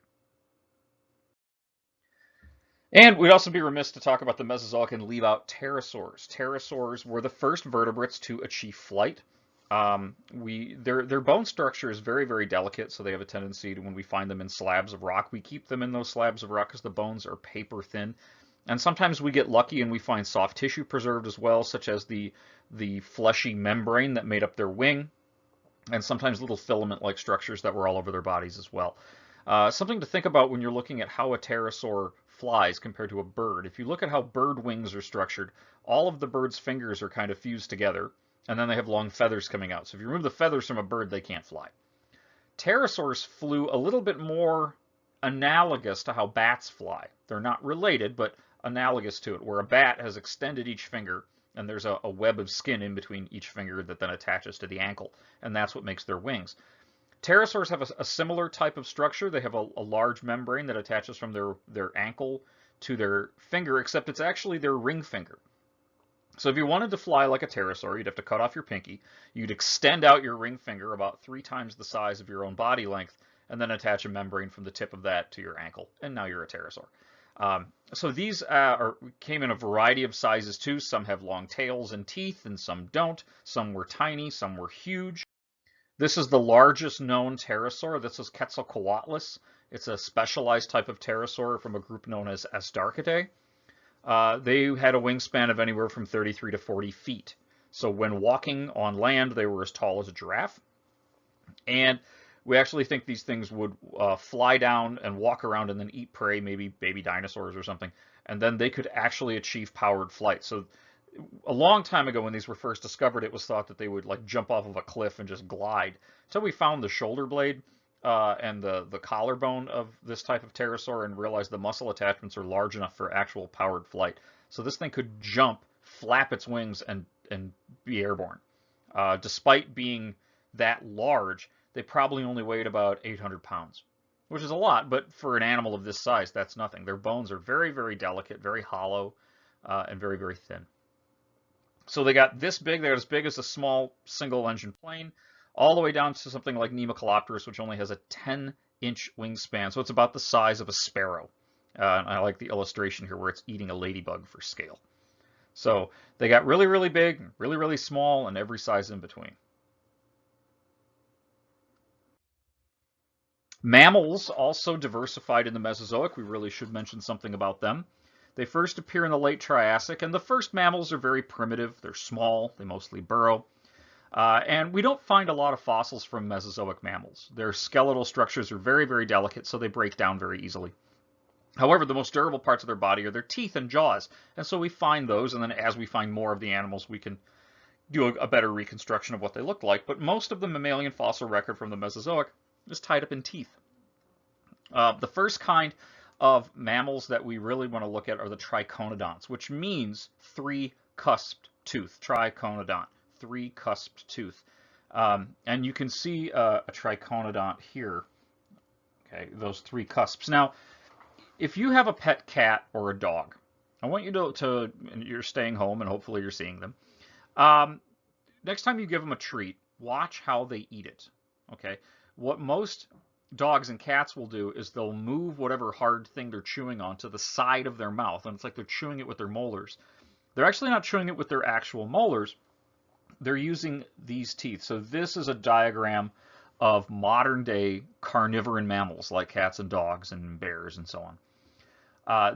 And we'd also be remiss to talk about the Mesozoic and leave out pterosaurs. Pterosaurs were the first vertebrates to achieve flight. Their bone structure is very, very delicate, so they have a tendency to, when we find them in slabs of rock, we keep them in those slabs of rock because the bones are paper thin. And sometimes we get lucky and we find soft tissue preserved as well, such as the fleshy membrane that made up their wing, and sometimes little filament-like structures that were all over their bodies as well. Something to think about when you're looking at how a pterosaur flies compared to a bird. If you look at how bird wings are structured, all of the bird's fingers are kind of fused together, and then they have long feathers coming out. So if you remove the feathers from a bird, they can't fly. Pterosaurs flew a little bit more analogous to how bats fly. They're not related, but analogous to it, where a bat has extended each finger, and there's a web of skin in between each finger that then attaches to the ankle, and that's what makes their wings. Pterosaurs have a similar type of structure. They have a large membrane that attaches from their ankle to their finger, except it's actually their ring finger. So if you wanted to fly like a pterosaur, you'd have to cut off your pinky. You'd extend out your ring finger about 3 times the size of your own body length, and then attach a membrane from the tip of that to your ankle, and now you're a pterosaur. So these came in a variety of sizes too. Some have long tails and teeth, and some don't. Some were tiny, some were huge. This is the largest known pterosaur. This is Quetzalcoatlus. It's a specialized type of pterosaur from a group known as Astarchidae. They had a wingspan of anywhere from 33 to 40 feet. So when walking on land, they were as tall as a giraffe. And we actually think these things would fly down and walk around and then eat prey, maybe baby dinosaurs or something. And then they could actually achieve powered flight. So a long time ago when these were first discovered, it was thought that they would like jump off of a cliff and just glide. So we found the shoulder blade and the collarbone of this type of pterosaur and realized the muscle attachments are large enough for actual powered flight. So this thing could jump, flap its wings, and be airborne. Despite being that large, they probably only weighed about 800 pounds, which is a lot, but for an animal of this size, that's nothing. Their bones are very, very delicate, very hollow, and very, very thin. So they got this big. They got as big as a small single-engine plane, all the way down to something like Nemocalopterus, which only has a 10-inch wingspan. So it's about the size of a sparrow. And I like the illustration here where it's eating a ladybug for scale. So they got really, really big, really, really small, and every size in between. Mammals also diversified in the Mesozoic. We really should mention something about them. They first appear in the late Triassic, and the first mammals are very primitive. They're small, they mostly burrow. And we don't find a lot of fossils from Mesozoic mammals. Their skeletal structures are very, very delicate, so they break down very easily. However, the most durable parts of their body are their teeth and jaws, and so we find those, and then as we find more of the animals, we can do a better reconstruction of what they look like. But most of the mammalian fossil record from the Mesozoic is tied up in teeth. The first kind of mammals that we really want to look at are the triconodonts, which means three-cusped tooth. Triconodont, three-cusped tooth. And you can see a triconodont here. Okay, those three cusps. Now, if you have a pet cat or a dog, I want you to and you're staying home and hopefully you're seeing them. Next time you give them a treat, watch how they eat it. Okay, what most dogs and cats will do is they'll move whatever hard thing they're chewing on to the side of their mouth, and it's like they're chewing it with their molars. They're actually not chewing it with their actual molars. They're using these teeth. So this is a diagram of modern day carnivorous mammals like cats and dogs and bears and so on.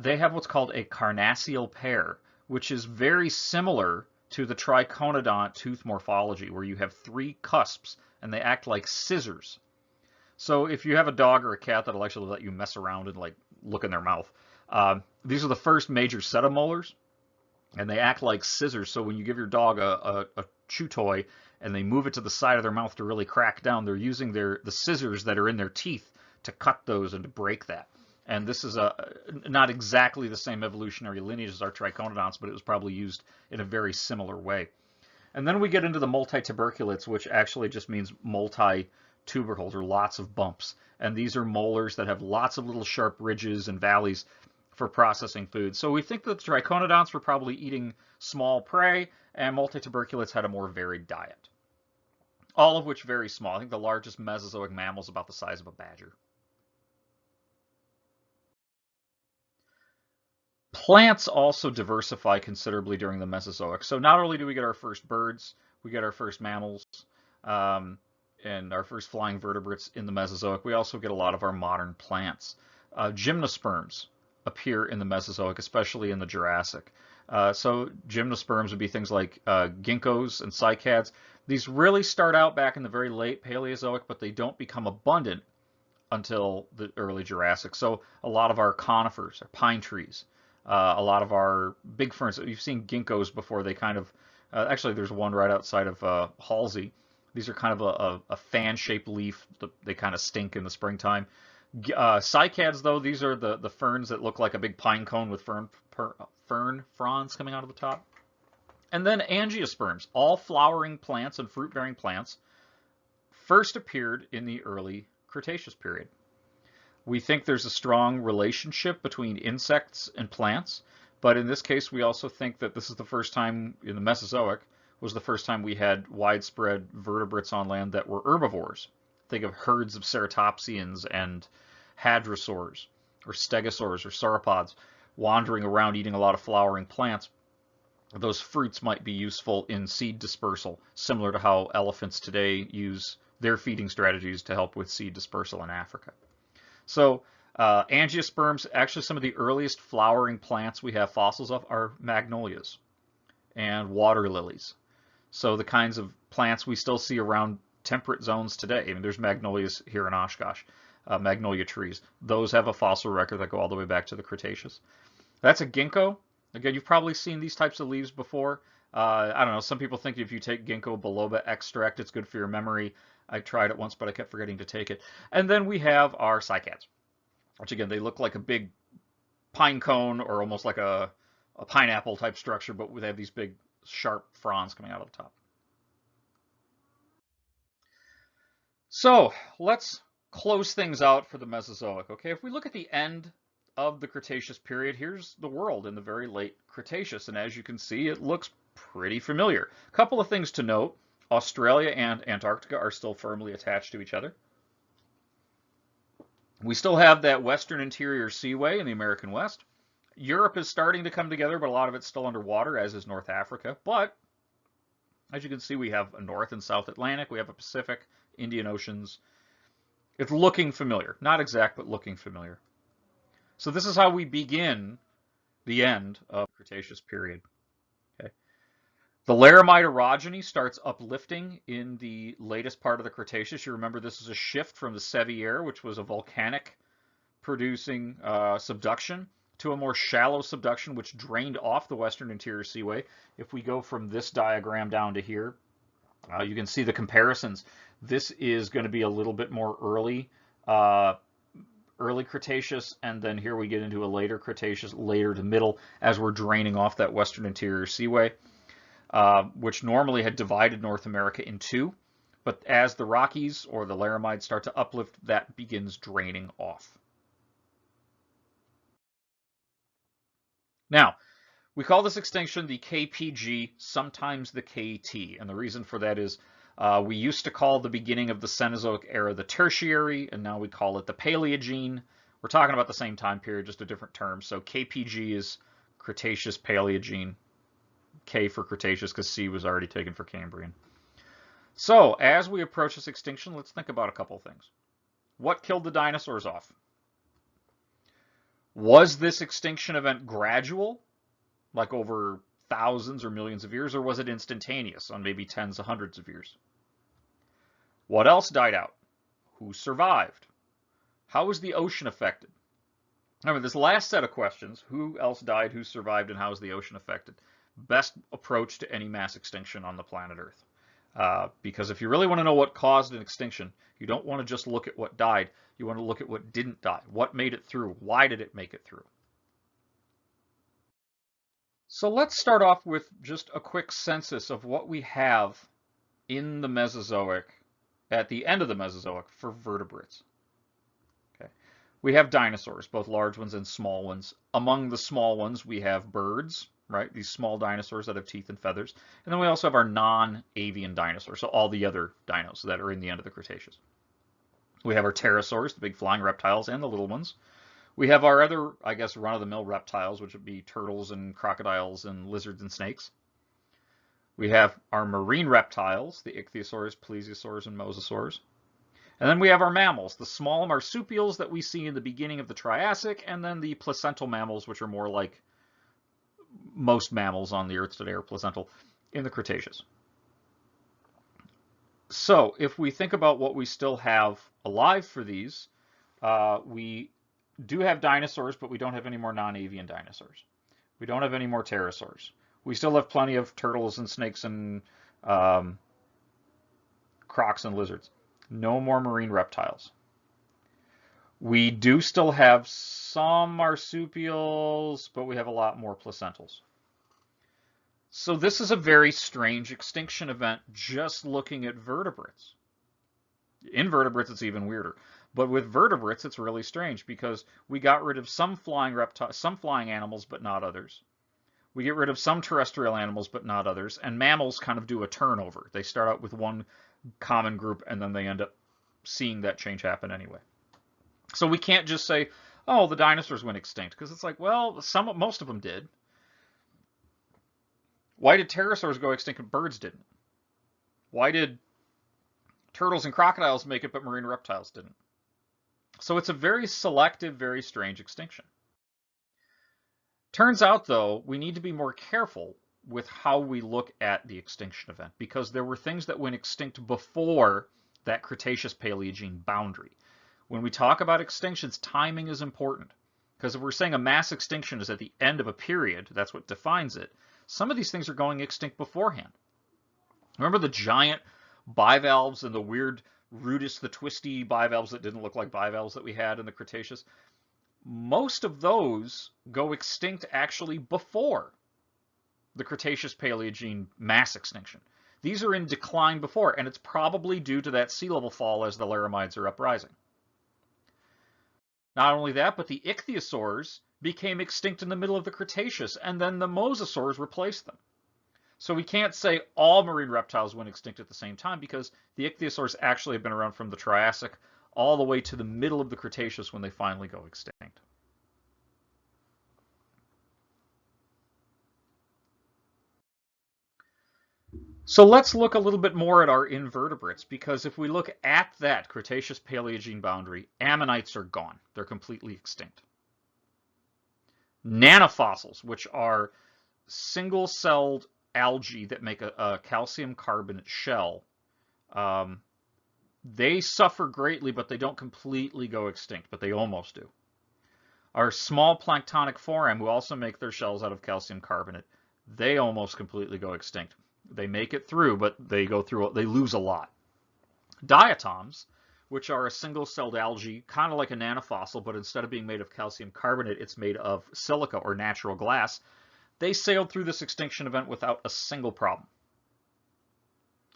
They have what's called a carnassial pair, which is very similar to the triconodont tooth morphology, where you have three cusps and they act like scissors. So if you have a dog or a cat that'll actually let you mess around and like look in their mouth, these are the first major set of molars, and they act like scissors. So when you give your dog a chew toy and they move it to the side of their mouth to really crack down, they're using the scissors that are in their teeth to cut those and to break that. And this is not exactly the same evolutionary lineage as our triconodonts, but it was probably used in a very similar way. And then we get into the multituberculates, which actually just means multi-tubercles, or lots of bumps. And these are molars that have lots of little sharp ridges and valleys for processing food. So we think that the triconodonts were probably eating small prey, and multituberculates had a more varied diet. All of which very small. I think the largest Mesozoic mammal is about the size of a badger. Plants also diversify considerably during the Mesozoic. So not only do we get our first birds, we get our first mammals, and our first flying vertebrates in the Mesozoic, we also get a lot of our modern plants. Gymnosperms appear in the Mesozoic, especially in the Jurassic. So gymnosperms would be things like ginkgos and cycads. These really start out back in the very late Paleozoic, but they don't become abundant until the early Jurassic. So a lot of our conifers, our pine trees, a lot of our big ferns. You've seen ginkgos before. They kind of, actually there's one right outside of Halsey. These are kind of a fan-shaped leaf. They kind of stink in the springtime. Cycads, though, these are the ferns that look like a big pine cone with fern fronds coming out of the top. And then angiosperms, all flowering plants and fruit-bearing plants, first appeared in the early Cretaceous period. We think there's a strong relationship between insects and plants, but in this case we also think that this is the first time in the Mesozoic was the first time we had widespread vertebrates on land that were herbivores. Think of herds of ceratopsians and hadrosaurs or stegosaurs or sauropods wandering around eating a lot of flowering plants. Those fruits might be useful in seed dispersal, similar to how elephants today use their feeding strategies to help with seed dispersal in Africa. So angiosperms, actually some of the earliest flowering plants we have fossils of are magnolias and water lilies. So the kinds of plants we still see around temperate zones today. I mean, there's magnolias here in Oshkosh, magnolia trees. Those have a fossil record that go all the way back to the Cretaceous. That's a ginkgo. Again, you've probably seen these types of leaves before. I don't know, some people think if you take ginkgo biloba extract, it's good for your memory. I tried it once, but I kept forgetting to take it. And then we have our cycads, which again, they look like a big pine cone or almost like a pineapple type structure, but they have these big sharp fronds coming out of the top. So let's close things out for the Mesozoic. Okay, if we look at the end of the Cretaceous period, here's the world in the very late Cretaceous, and as you can see, it looks pretty familiar. A couple of things to note. Australia and Antarctica are still firmly attached to each other. We still have that western interior seaway in the American West. Europe is starting to come together, but a lot of it's still underwater, as is North Africa. But as you can see, we have a North and South Atlantic. We have a Pacific, Indian Oceans. It's looking familiar. Not exact, but looking familiar. So this is how we begin the end of the Cretaceous period. Okay. The laramide orogeny starts uplifting in the latest part of the Cretaceous. You remember this is a shift from the Sevier, which was a volcanic producing subduction, to a more shallow subduction, which drained off the western interior seaway. If we go from this diagram down to here, you can see the comparisons. This is going to be a little bit more early Cretaceous, and then here we get into a later Cretaceous, later to middle, as we're draining off that western interior seaway, which normally had divided North America in two. But as the Rockies or the Laramides start to uplift, that begins draining off. Now, we call this extinction the KPg, sometimes the KT, and the reason for that is we used to call the beginning of the Cenozoic era the Tertiary, and now we call it the Paleogene. We're talking about the same time period, just a different term. So KPg is Cretaceous Paleogene, K for Cretaceous because C was already taken for Cambrian. So as we approach this extinction, let's think about a couple of things. What killed the dinosaurs off? Was this extinction event gradual, like over thousands or millions of years, or was it instantaneous on maybe tens of hundreds of years? What else died out? Who survived? How was the ocean affected? Remember, this last set of questions, who else died, who survived, and how is the ocean affected? Best approach to any mass extinction on the planet Earth. Because if you really want to know what caused an extinction, you don't want to just look at what died. You want to look at what didn't die. What made it through? Why did it make it through? So let's start off with just a quick census of what we have in the Mesozoic, at the end of the Mesozoic, for vertebrates. Okay. We have dinosaurs, both large ones and small ones. Among the small ones, we have birds, right? These small dinosaurs that have teeth and feathers. And then we also have our non-avian dinosaurs, so all the other dinos that are in the end of the Cretaceous. We have our pterosaurs, the big flying reptiles, and the little ones. We have our other, I guess, run-of-the-mill reptiles, which would be turtles and crocodiles and lizards and snakes. We have our marine reptiles, the ichthyosaurs, plesiosaurs, and mosasaurs. And then we have our mammals, the small marsupials that we see in the beginning of the Triassic, and then the placental mammals, which are more like most mammals on the Earth today are placental, in the Cretaceous. So if we think about what we still have alive for these, we do have dinosaurs, but we don't have any more non-avian dinosaurs. We don't have any more pterosaurs. We still have plenty of turtles and snakes and crocs and lizards. No more marine reptiles. We do still have some marsupials, but we have a lot more placentals. So this is a very strange extinction event just looking at vertebrates. Invertebrates, it's even weirder. But with vertebrates, it's really strange because we got rid of some flying reptiles, some flying animals, but not others. We get rid of some terrestrial animals, but not others. And mammals kind of do a turnover. They start out with one common group, and then they end up seeing that change happen anyway. So we can't just say, oh, the dinosaurs went extinct, because it's like, well, most of them did. Why did pterosaurs go extinct and birds didn't? Why did turtles and crocodiles make it, but marine reptiles didn't? So it's a very selective, very strange extinction. Turns out, though, we need to be more careful with how we look at the extinction event, because there were things that went extinct before that Cretaceous-Paleogene boundary. When we talk about extinctions, timing is important, because if we're saying a mass extinction is at the end of a period, that's what defines it. Some of these things are going extinct beforehand. Remember the giant bivalves and the weird Rudis, the twisty bivalves that didn't look like bivalves that we had in the Cretaceous? Most of those go extinct actually before the Cretaceous-Paleogene mass extinction. These are in decline before, and it's probably due to that sea level fall as the Laramides are uprising. Not only that, but the ichthyosaurs became extinct in the middle of the Cretaceous, and then the mosasaurs replaced them. So we can't say all marine reptiles went extinct at the same time, because the ichthyosaurs actually have been around from the Triassic all the way to the middle of the Cretaceous when they finally go extinct. So let's look a little bit more at our invertebrates, because if we look at that Cretaceous-Paleogene boundary, ammonites are gone. They're completely extinct. Nanofossils, which are single-celled algae that make a calcium carbonate shell, they suffer greatly, but they don't completely go extinct, but they almost do. Our small planktonic form, who also make their shells out of calcium carbonate, they almost completely go extinct. They make it through, but they lose a lot. Diatoms, which are a single-celled algae, kind of like a nanofossil, but instead of being made of calcium carbonate, it's made of silica or natural glass. They sailed through this extinction event without a single problem.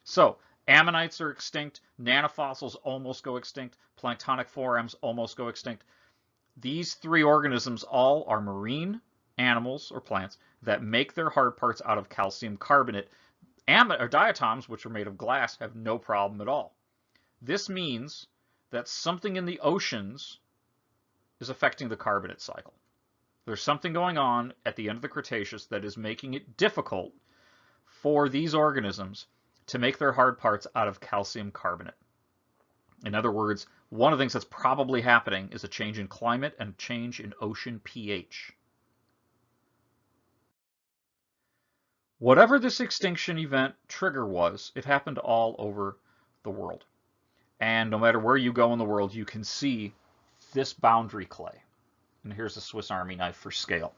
So, ammonites are extinct, nanofossils almost go extinct, planktonic forams almost go extinct. These three organisms all are marine animals or plants that make their hard parts out of calcium carbonate. Diatoms, which are made of glass, have no problem at all. This means that something in the oceans is affecting the carbonate cycle. There's something going on at the end of the Cretaceous that is making it difficult for these organisms to make their hard parts out of calcium carbonate. In other words, one of the things that's probably happening is a change in climate and a change in ocean pH. Whatever this extinction event trigger was, it happened all over the world. And no matter where you go in the world, you can see this boundary clay. And here's a Swiss Army knife for scale.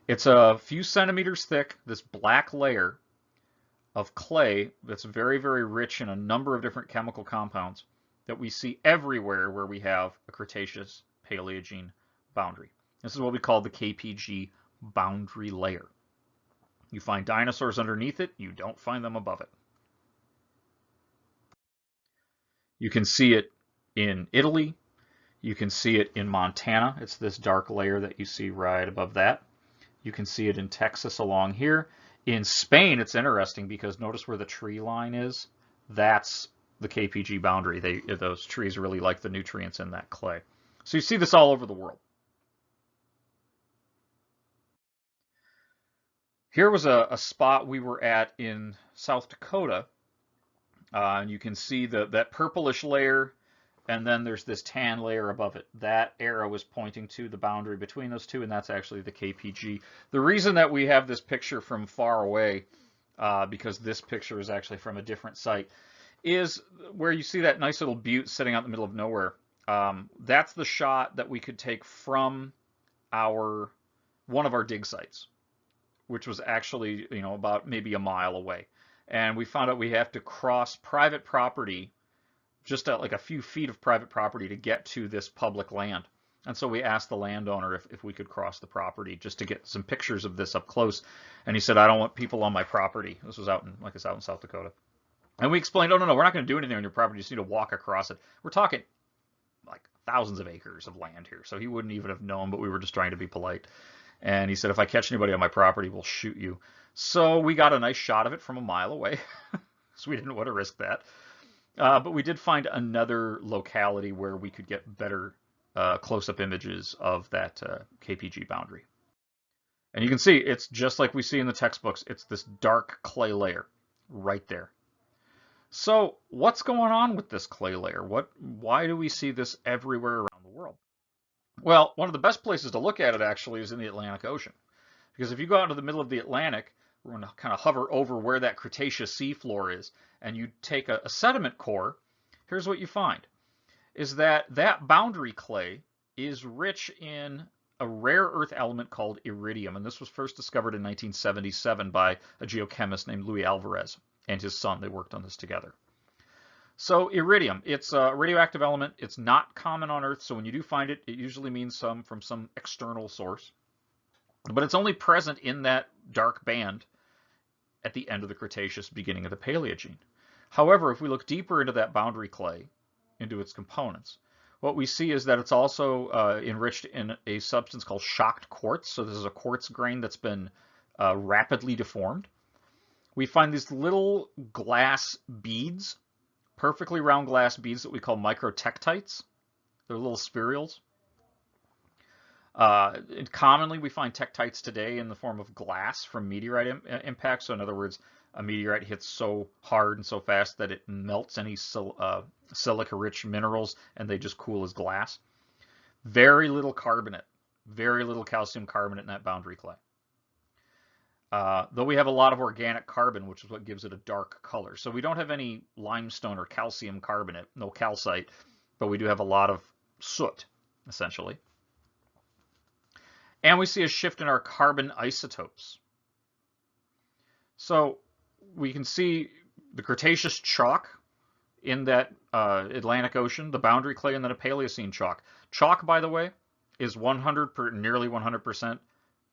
It's a few centimeters thick, this black layer of clay that's very, very rich in a number of different chemical compounds that we see everywhere where we have a Cretaceous-Paleogene boundary. This is what we call the KPg boundary layer. You find dinosaurs underneath it, you don't find them above it. You can see it in Italy. You can see it in Montana. It's this dark layer that you see right above that. You can see it in Texas along here. In Spain, it's interesting because notice where the tree line is. That's the KPg boundary. Those trees really like the nutrients in that clay. So you see this all over the world. Here was a spot we were at in South Dakota. And you can see that purplish layer, and then there's this tan layer above it. That arrow is pointing to the boundary between those two, and that's actually the KPg. The reason that we have this picture from far away, because this picture is actually from a different site, is where you see that nice little butte sitting out in the middle of nowhere. That's the shot that we could take from one of our dig sites, which was actually, about maybe a mile away. And we found out we have to cross private property, just like a few feet of private property to get to this public land. And so we asked the landowner if we could cross the property just to get some pictures of this up close. And he said, I don't want people on my property. This was out in South Dakota. And we explained, oh, no, we're not going to do anything on your property. You just need to walk across it. We're talking like thousands of acres of land here. So he wouldn't even have known, but we were just trying to be polite. And he said, if I catch anybody on my property, we'll shoot you. So we got a nice shot of it from a mile away. So we didn't want to risk that. But we did find another locality where we could get better close-up images of that KPg boundary. And you can see it's just like we see in the textbooks. It's this dark clay layer right there. So what's going on with this clay layer? Why do we see this everywhere around the world? Well, one of the best places to look at it actually is in the Atlantic Ocean. Because if you go out into the middle of the Atlantic, we're going to kind of hover over where that Cretaceous seafloor is, and you take a sediment core, here's what you find, is that boundary clay is rich in a rare earth element called iridium. And this was first discovered in 1977 by a geochemist named Luis Alvarez and his son. They worked on this together. So iridium, it's a radioactive element. It's not common on Earth, so when you do find it, it usually means from some external source. But it's only present in that dark band at the end of the Cretaceous, beginning of the Paleogene. However, if we look deeper into that boundary clay, into its components, what we see is that it's also enriched in a substance called shocked quartz. So this is a quartz grain that's been rapidly deformed. We find these little glass beads perfectly round glass beads that we call microtectites. They're little spherules. Commonly, we find tektites today in the form of glass from meteorite impact. So in other words, a meteorite hits so hard and so fast that it melts any silica-rich minerals, and they just cool as glass. Very little carbonate, very little calcium carbonate in that boundary clay. Though we have a lot of organic carbon, which is what gives it a dark color. So we don't have any limestone or calcium carbonate, no calcite, but we do have a lot of soot, essentially. And we see a shift in our carbon isotopes. So we can see the Cretaceous chalk in that Atlantic Ocean, the boundary clay, and then a Paleocene chalk. Chalk, by the way, is nearly 100%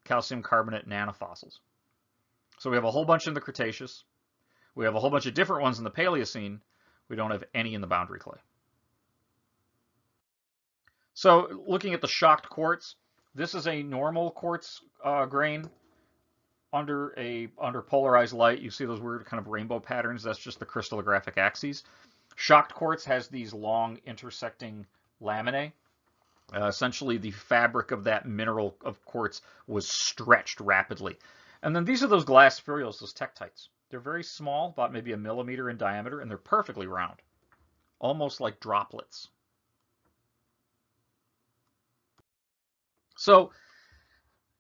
calcium carbonate nanofossils. So we have a whole bunch in the Cretaceous. We have a whole bunch of different ones in the Paleocene. We don't have any in the boundary clay. So looking at the shocked quartz, this is a normal quartz grain under polarized light. You see those weird kind of rainbow patterns. That's just the crystallographic axes. Shocked quartz has these long intersecting laminae. Essentially, the fabric of that mineral of quartz was stretched rapidly. And then these are those glass spherules, those tektites. They're very small, about maybe a millimeter in diameter, and they're perfectly round, almost like droplets. So,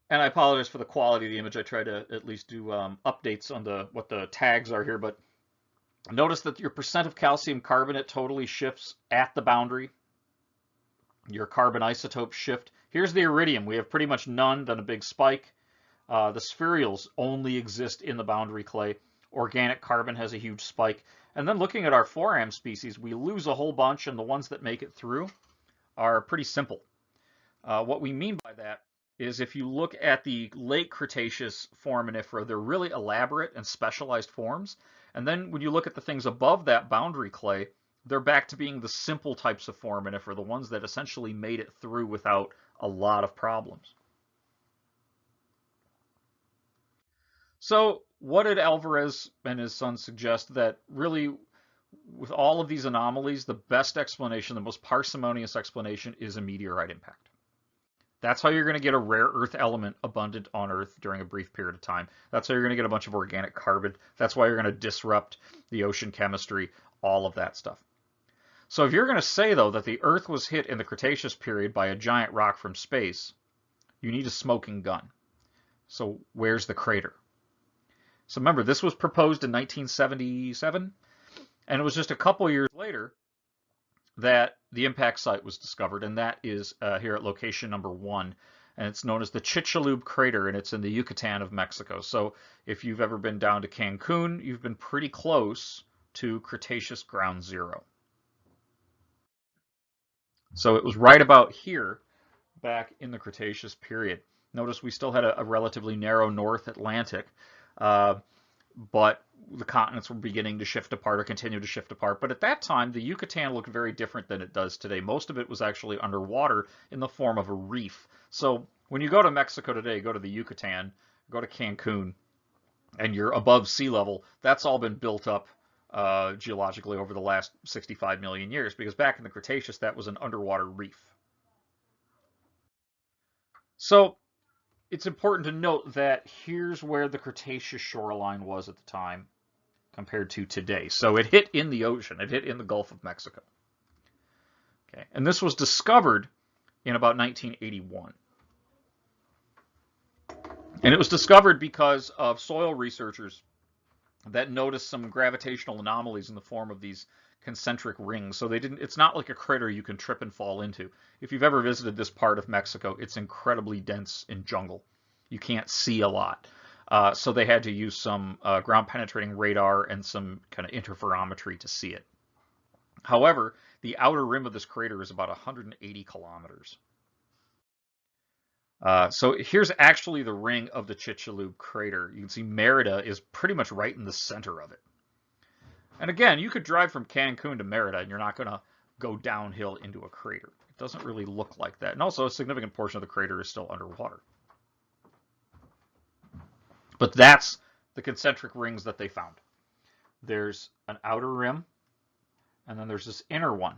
and I apologize for the quality of the image. I try to at least do updates on what the tags are here, but notice that your percent of calcium carbonate totally shifts at the boundary. Your carbon isotopes shift. Here's the iridium. We have pretty much none, then a big spike. The spherules only exist in the boundary clay. Organic carbon has a huge spike. And then looking at our foram species, we lose a whole bunch, and the ones that make it through are pretty simple. What we mean by that is if you look at the late Cretaceous foraminifera, they're really elaborate and specialized forms. And then when you look at the things above that boundary clay, they're back to being the simple types of foraminifera, the ones that essentially made it through without a lot of problems. So what did Alvarez and his son suggest? That really, with all of these anomalies, the best explanation, the most parsimonious explanation, is a meteorite impact. That's how you're going to get a rare earth element abundant on Earth during a brief period of time. That's how you're going to get a bunch of organic carbon. That's why you're going to disrupt the ocean chemistry, all of that stuff. So if you're going to say, though, that the Earth was hit in the Cretaceous period by a giant rock from space, you need a smoking gun. So where's the crater? So remember, this was proposed in 1977, and it was just a couple years later that the impact site was discovered, and that is here at location number 1, and it's known as the Chicxulub crater, and it's in the Yucatan of Mexico. So if you've ever been down to Cancun, you've been pretty close to Cretaceous ground zero. So it was right about here back in the Cretaceous period. Notice we still had a relatively narrow North Atlantic, but the continents were beginning to shift apart or continue to shift apart. But at that time, the Yucatan looked very different than it does today. Most of it was actually underwater in the form of a reef. So when you go to Mexico today, go to the Yucatan, go to Cancun, and you're above sea level, that's all been built up geologically over the last 65 million years, because back in the Cretaceous, that was an underwater reef. So it's important to note that here's where the Cretaceous shoreline was at the time compared to today. So it hit in the ocean. It hit in the Gulf of Mexico. Okay, and this was discovered in about 1981. And it was discovered because of soil researchers that noticed some gravitational anomalies in the form of these concentric rings. So it's not like a crater you can trip and fall into. If you've ever visited this part of Mexico, it's incredibly dense in jungle. You can't see a lot. So they had to use some ground penetrating radar and some kind of interferometry to see it. However, the outer rim of this crater is about 180 kilometers. So here's actually the ring of the Chicxulub crater. You can see Merida is pretty much right in the center of it. And again, you could drive from Cancun to Merida and you're not going to go downhill into a crater. It doesn't really look like that. And also a significant portion of the crater is still underwater. But that's the concentric rings that they found. There's an outer rim, and then there's this inner one.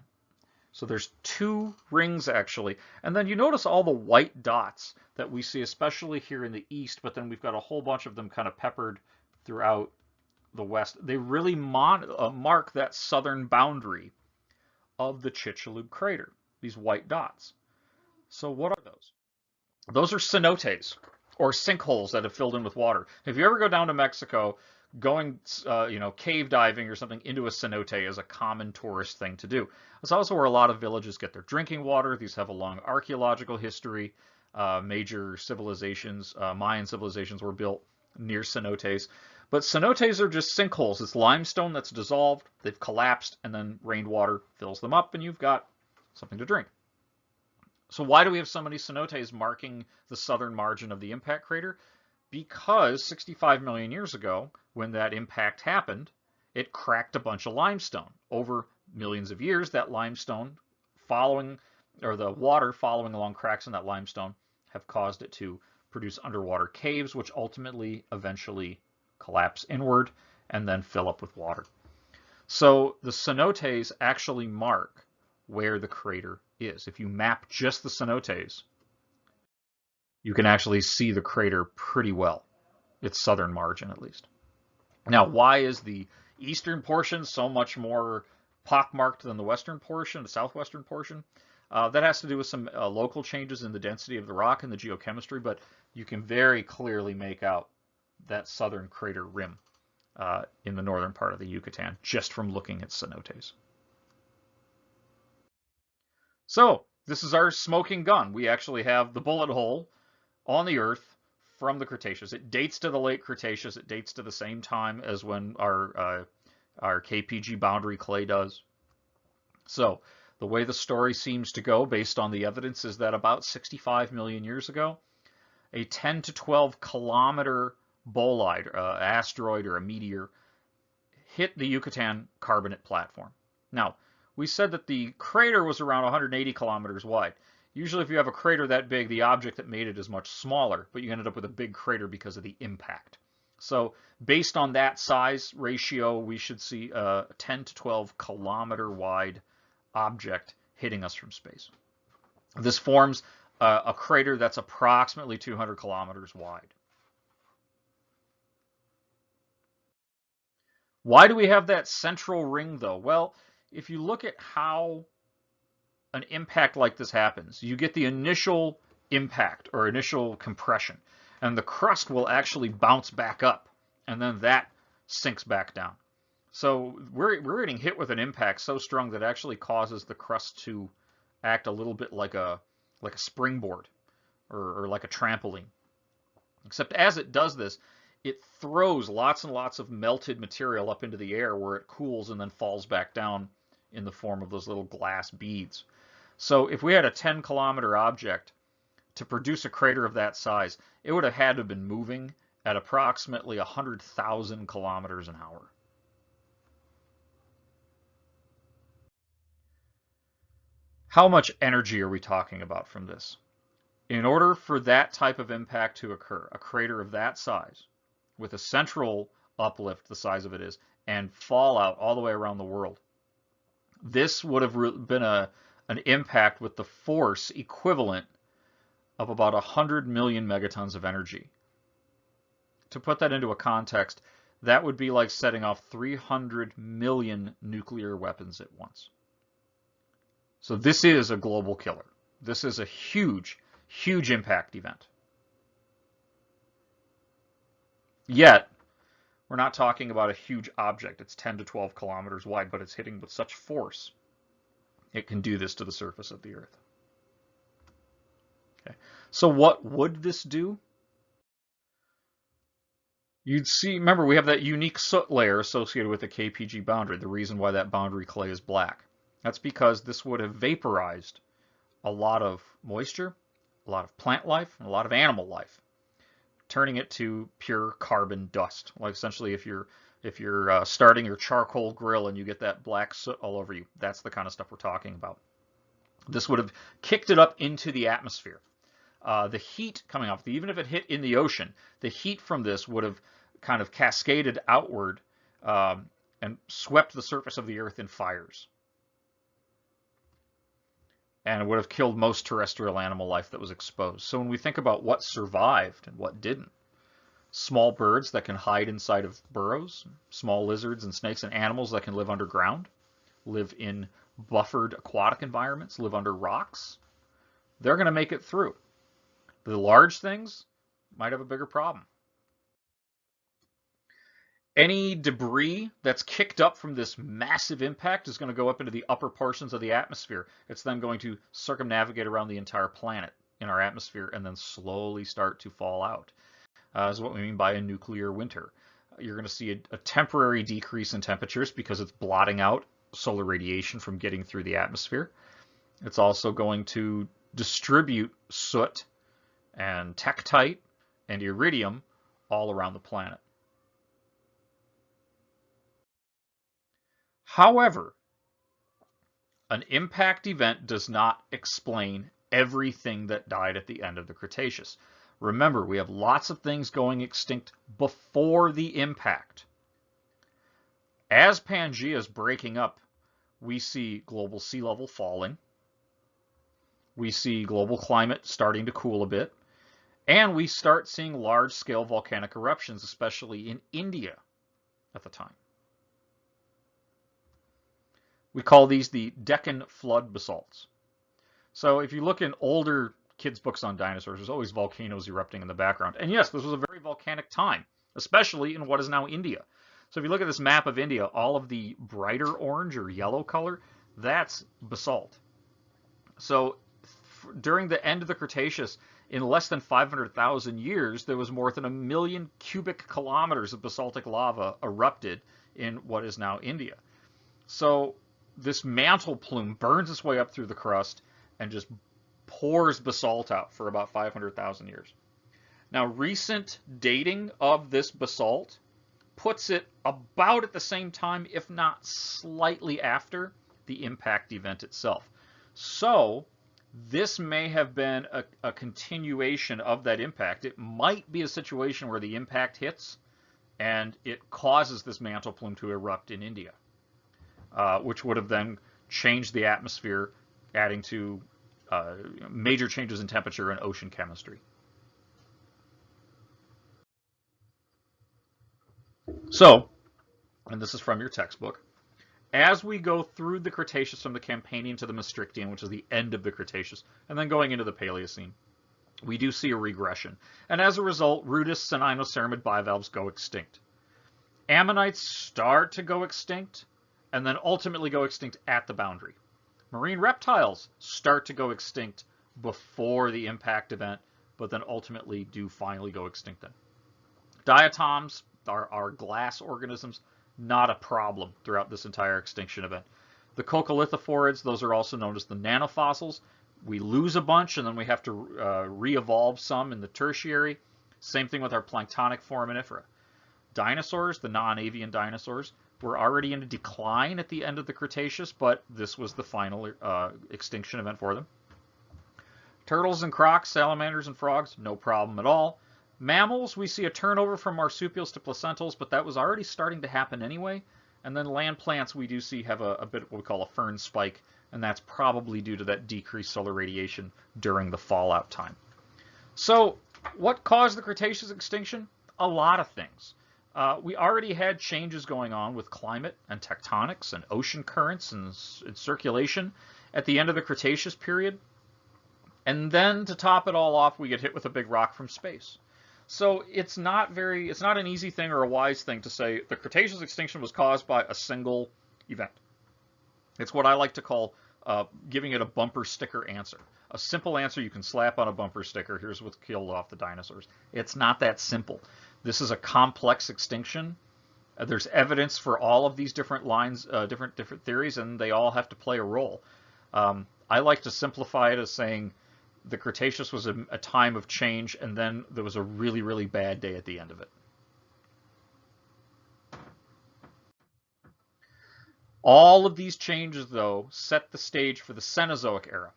So there's two rings actually. And then you notice all the white dots that we see, especially here in the east, but then we've got a whole bunch of them kind of peppered throughout the west. They really mark that southern boundary of the Chicxulub crater, these white dots. So what are those? Those are cenotes, or sinkholes that have filled in with water. If you ever go down to Mexico, going, cave diving or something into a cenote is a common tourist thing to do. It's also where a lot of villages get their drinking water. These have a long archaeological history. Major civilizations, Mayan civilizations, were built near cenotes. But cenotes are just sinkholes. It's limestone that's dissolved, they've collapsed, and then rainwater fills them up, and you've got something to drink. So why do we have so many cenotes marking the southern margin of the impact crater? Because 65 million years ago, when that impact happened, it cracked a bunch of limestone. Over millions of years, that limestone the water following along cracks in that limestone have caused it to produce underwater caves, which ultimately, eventually collapse inward and then fill up with water. So the cenotes actually mark where the crater is. If you map just the cenotes, you can actually see the crater pretty well, its southern margin at least. Now, why is the eastern portion so much more pockmarked than the western portion, the southwestern portion? That has to do with some local changes in the density of the rock and the geochemistry, but you can very clearly make out that southern crater rim in the northern part of the Yucatan just from looking at cenotes. So this is our smoking gun. We actually have the bullet hole on the Earth from the Cretaceous. It dates to the late Cretaceous. It dates to the same time as when our KPg boundary clay does. So the way the story seems to go, based on the evidence, is that about 65 million years ago, a 10 to 12 kilometer bolide, asteroid or a meteor, hit the Yucatan carbonate platform. Now, we said that the crater was around 180 kilometers wide. Usually if you have a crater that big, the object that made it is much smaller, but you ended up with a big crater because of the impact. So based on that size ratio, we should see a 10 to 12 kilometer wide object hitting us from space. This forms a crater that's approximately 200 kilometers wide. Why do we have that central ring though? Well, if you look at how an impact like this happens, you get the initial impact or initial compression, and the crust will actually bounce back up, and then that sinks back down. So we're getting hit with an impact so strong that it actually causes the crust to act a little bit like a springboard or like a trampoline. Except as it does this, it throws lots and lots of melted material up into the air where it cools and then falls back down in the form of those little glass beads. So if we had a 10-kilometer object to produce a crater of that size, it would have had to have been moving at approximately 100,000 kilometers an hour. How much energy are we talking about from this? In order for that type of impact to occur, a crater of that size, with a central uplift the size of it is, and fallout all the way around the world, this would have been an impact with the force equivalent of about 100 million megatons of energy. To put that into a context, that would be like setting off 300 million nuclear weapons at once. So this is a global killer. This is a huge, huge impact event. Yet, we're not talking about a huge object. It's 10 to 12 kilometers wide, but it's hitting with such force it can do this to the surface of the Earth. Okay. So what would this do? You'd see, remember, we have that unique soot layer associated with the KPg boundary, the reason why that boundary clay is black. That's because this would have vaporized a lot of moisture, a lot of plant life, and a lot of animal life, turning it to pure carbon dust. Like essentially if you're starting your charcoal grill and you get that black soot all over you, that's the kind of stuff we're talking about. This would have kicked it up into the atmosphere. The heat coming off, even if it hit in the ocean, the heat from this would have kind of cascaded outward and swept the surface of the Earth in fires. and would have killed most terrestrial animal life that was exposed. So when we think about what survived and what didn't, small birds that can hide inside of burrows, small lizards and snakes, and animals that can live underground, live in buffered aquatic environments, live under rocks, they're going to make it through. The large things might have a bigger problem. Any debris that's kicked up from this massive impact is going to go up into the upper portions of the atmosphere. It's then going to circumnavigate around the entire planet in our atmosphere and then slowly start to fall out. Is what we mean by a nuclear winter. You're going to see a temporary decrease in temperatures because it's blotting out solar radiation from getting through the atmosphere. It's also going to distribute soot and tektite and iridium all around the planet. However, an impact event does not explain everything that died at the end of the Cretaceous. Remember, we have lots of things going extinct before the impact. As Pangea is breaking up, we see global sea level falling. We see global climate starting to cool a bit. And we start seeing large-scale volcanic eruptions, especially in India at the time. We call these the Deccan flood basalts. So if you look in older kids' books on dinosaurs, there's always volcanoes erupting in the background. And yes, this was a very volcanic time, especially in what is now India. So if you look at this map of India, all of the brighter orange or yellow color, that's basalt. So during the end of the Cretaceous, in less than 500,000 years, there was more than 1 million cubic kilometers of basaltic lava erupted in what is now India. So this mantle plume burns its way up through the crust and just pours basalt out for about 500,000 years. Now, recent dating of this basalt puts it about at the same time, if not slightly after, the impact event itself. So this may have been a continuation of that impact. It might be a situation where the impact hits and it causes this mantle plume to erupt in India, which would have then changed the atmosphere, adding to major changes in temperature and ocean chemistry. So, and this is from your textbook, as we go through the Cretaceous from the Campanian to the Maastrichtian, which is the end of the Cretaceous, and then going into the Paleocene, we do see a regression. And as a result, rudists and inoceramid bivalves go extinct. Ammonites start to go extinct, and then ultimately go extinct at the boundary. Marine reptiles start to go extinct before the impact event, but then ultimately do finally go extinct then. Diatoms are glass organisms, not a problem throughout this entire extinction event. The coccolithophorids, those are also known as the nanofossils. We lose a bunch and then we have to re-evolve some in the tertiary. Same thing with our planktonic foraminifera. Dinosaurs, the non-avian dinosaurs, were already in a decline at the end of the Cretaceous, but this was the final extinction event for them. Turtles and crocs, salamanders and frogs, no problem at all. Mammals, we see a turnover from marsupials to placentals, but that was already starting to happen anyway. And then land plants, we do see have a bit of what we call a fern spike, and that's probably due to that decreased solar radiation during the fallout time. So what caused the Cretaceous extinction? A lot of things. We already had changes going on with climate and tectonics and ocean currents and circulation at the end of the Cretaceous period. And then to top it all off, we get hit with a big rock from space. So it's not an easy thing or a wise thing to say the Cretaceous extinction was caused by a single event. It's what I like to call giving it a bumper sticker answer. A simple answer you can slap on a bumper sticker. Here's what killed off the dinosaurs. It's not that simple. This is a complex extinction. There's evidence for all of these different lines, different theories, and they all have to play a role. I like to simplify it as saying the Cretaceous was a time of change, and then there was a really, really bad day at the end of it. All of these changes, though, set the stage for the Cenozoic era,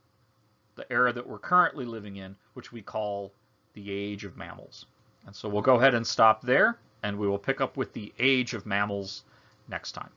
the era that we're currently living in, which we call the Age of Mammals. And so we'll go ahead and stop there, and we will pick up with the Age of Mammals next time.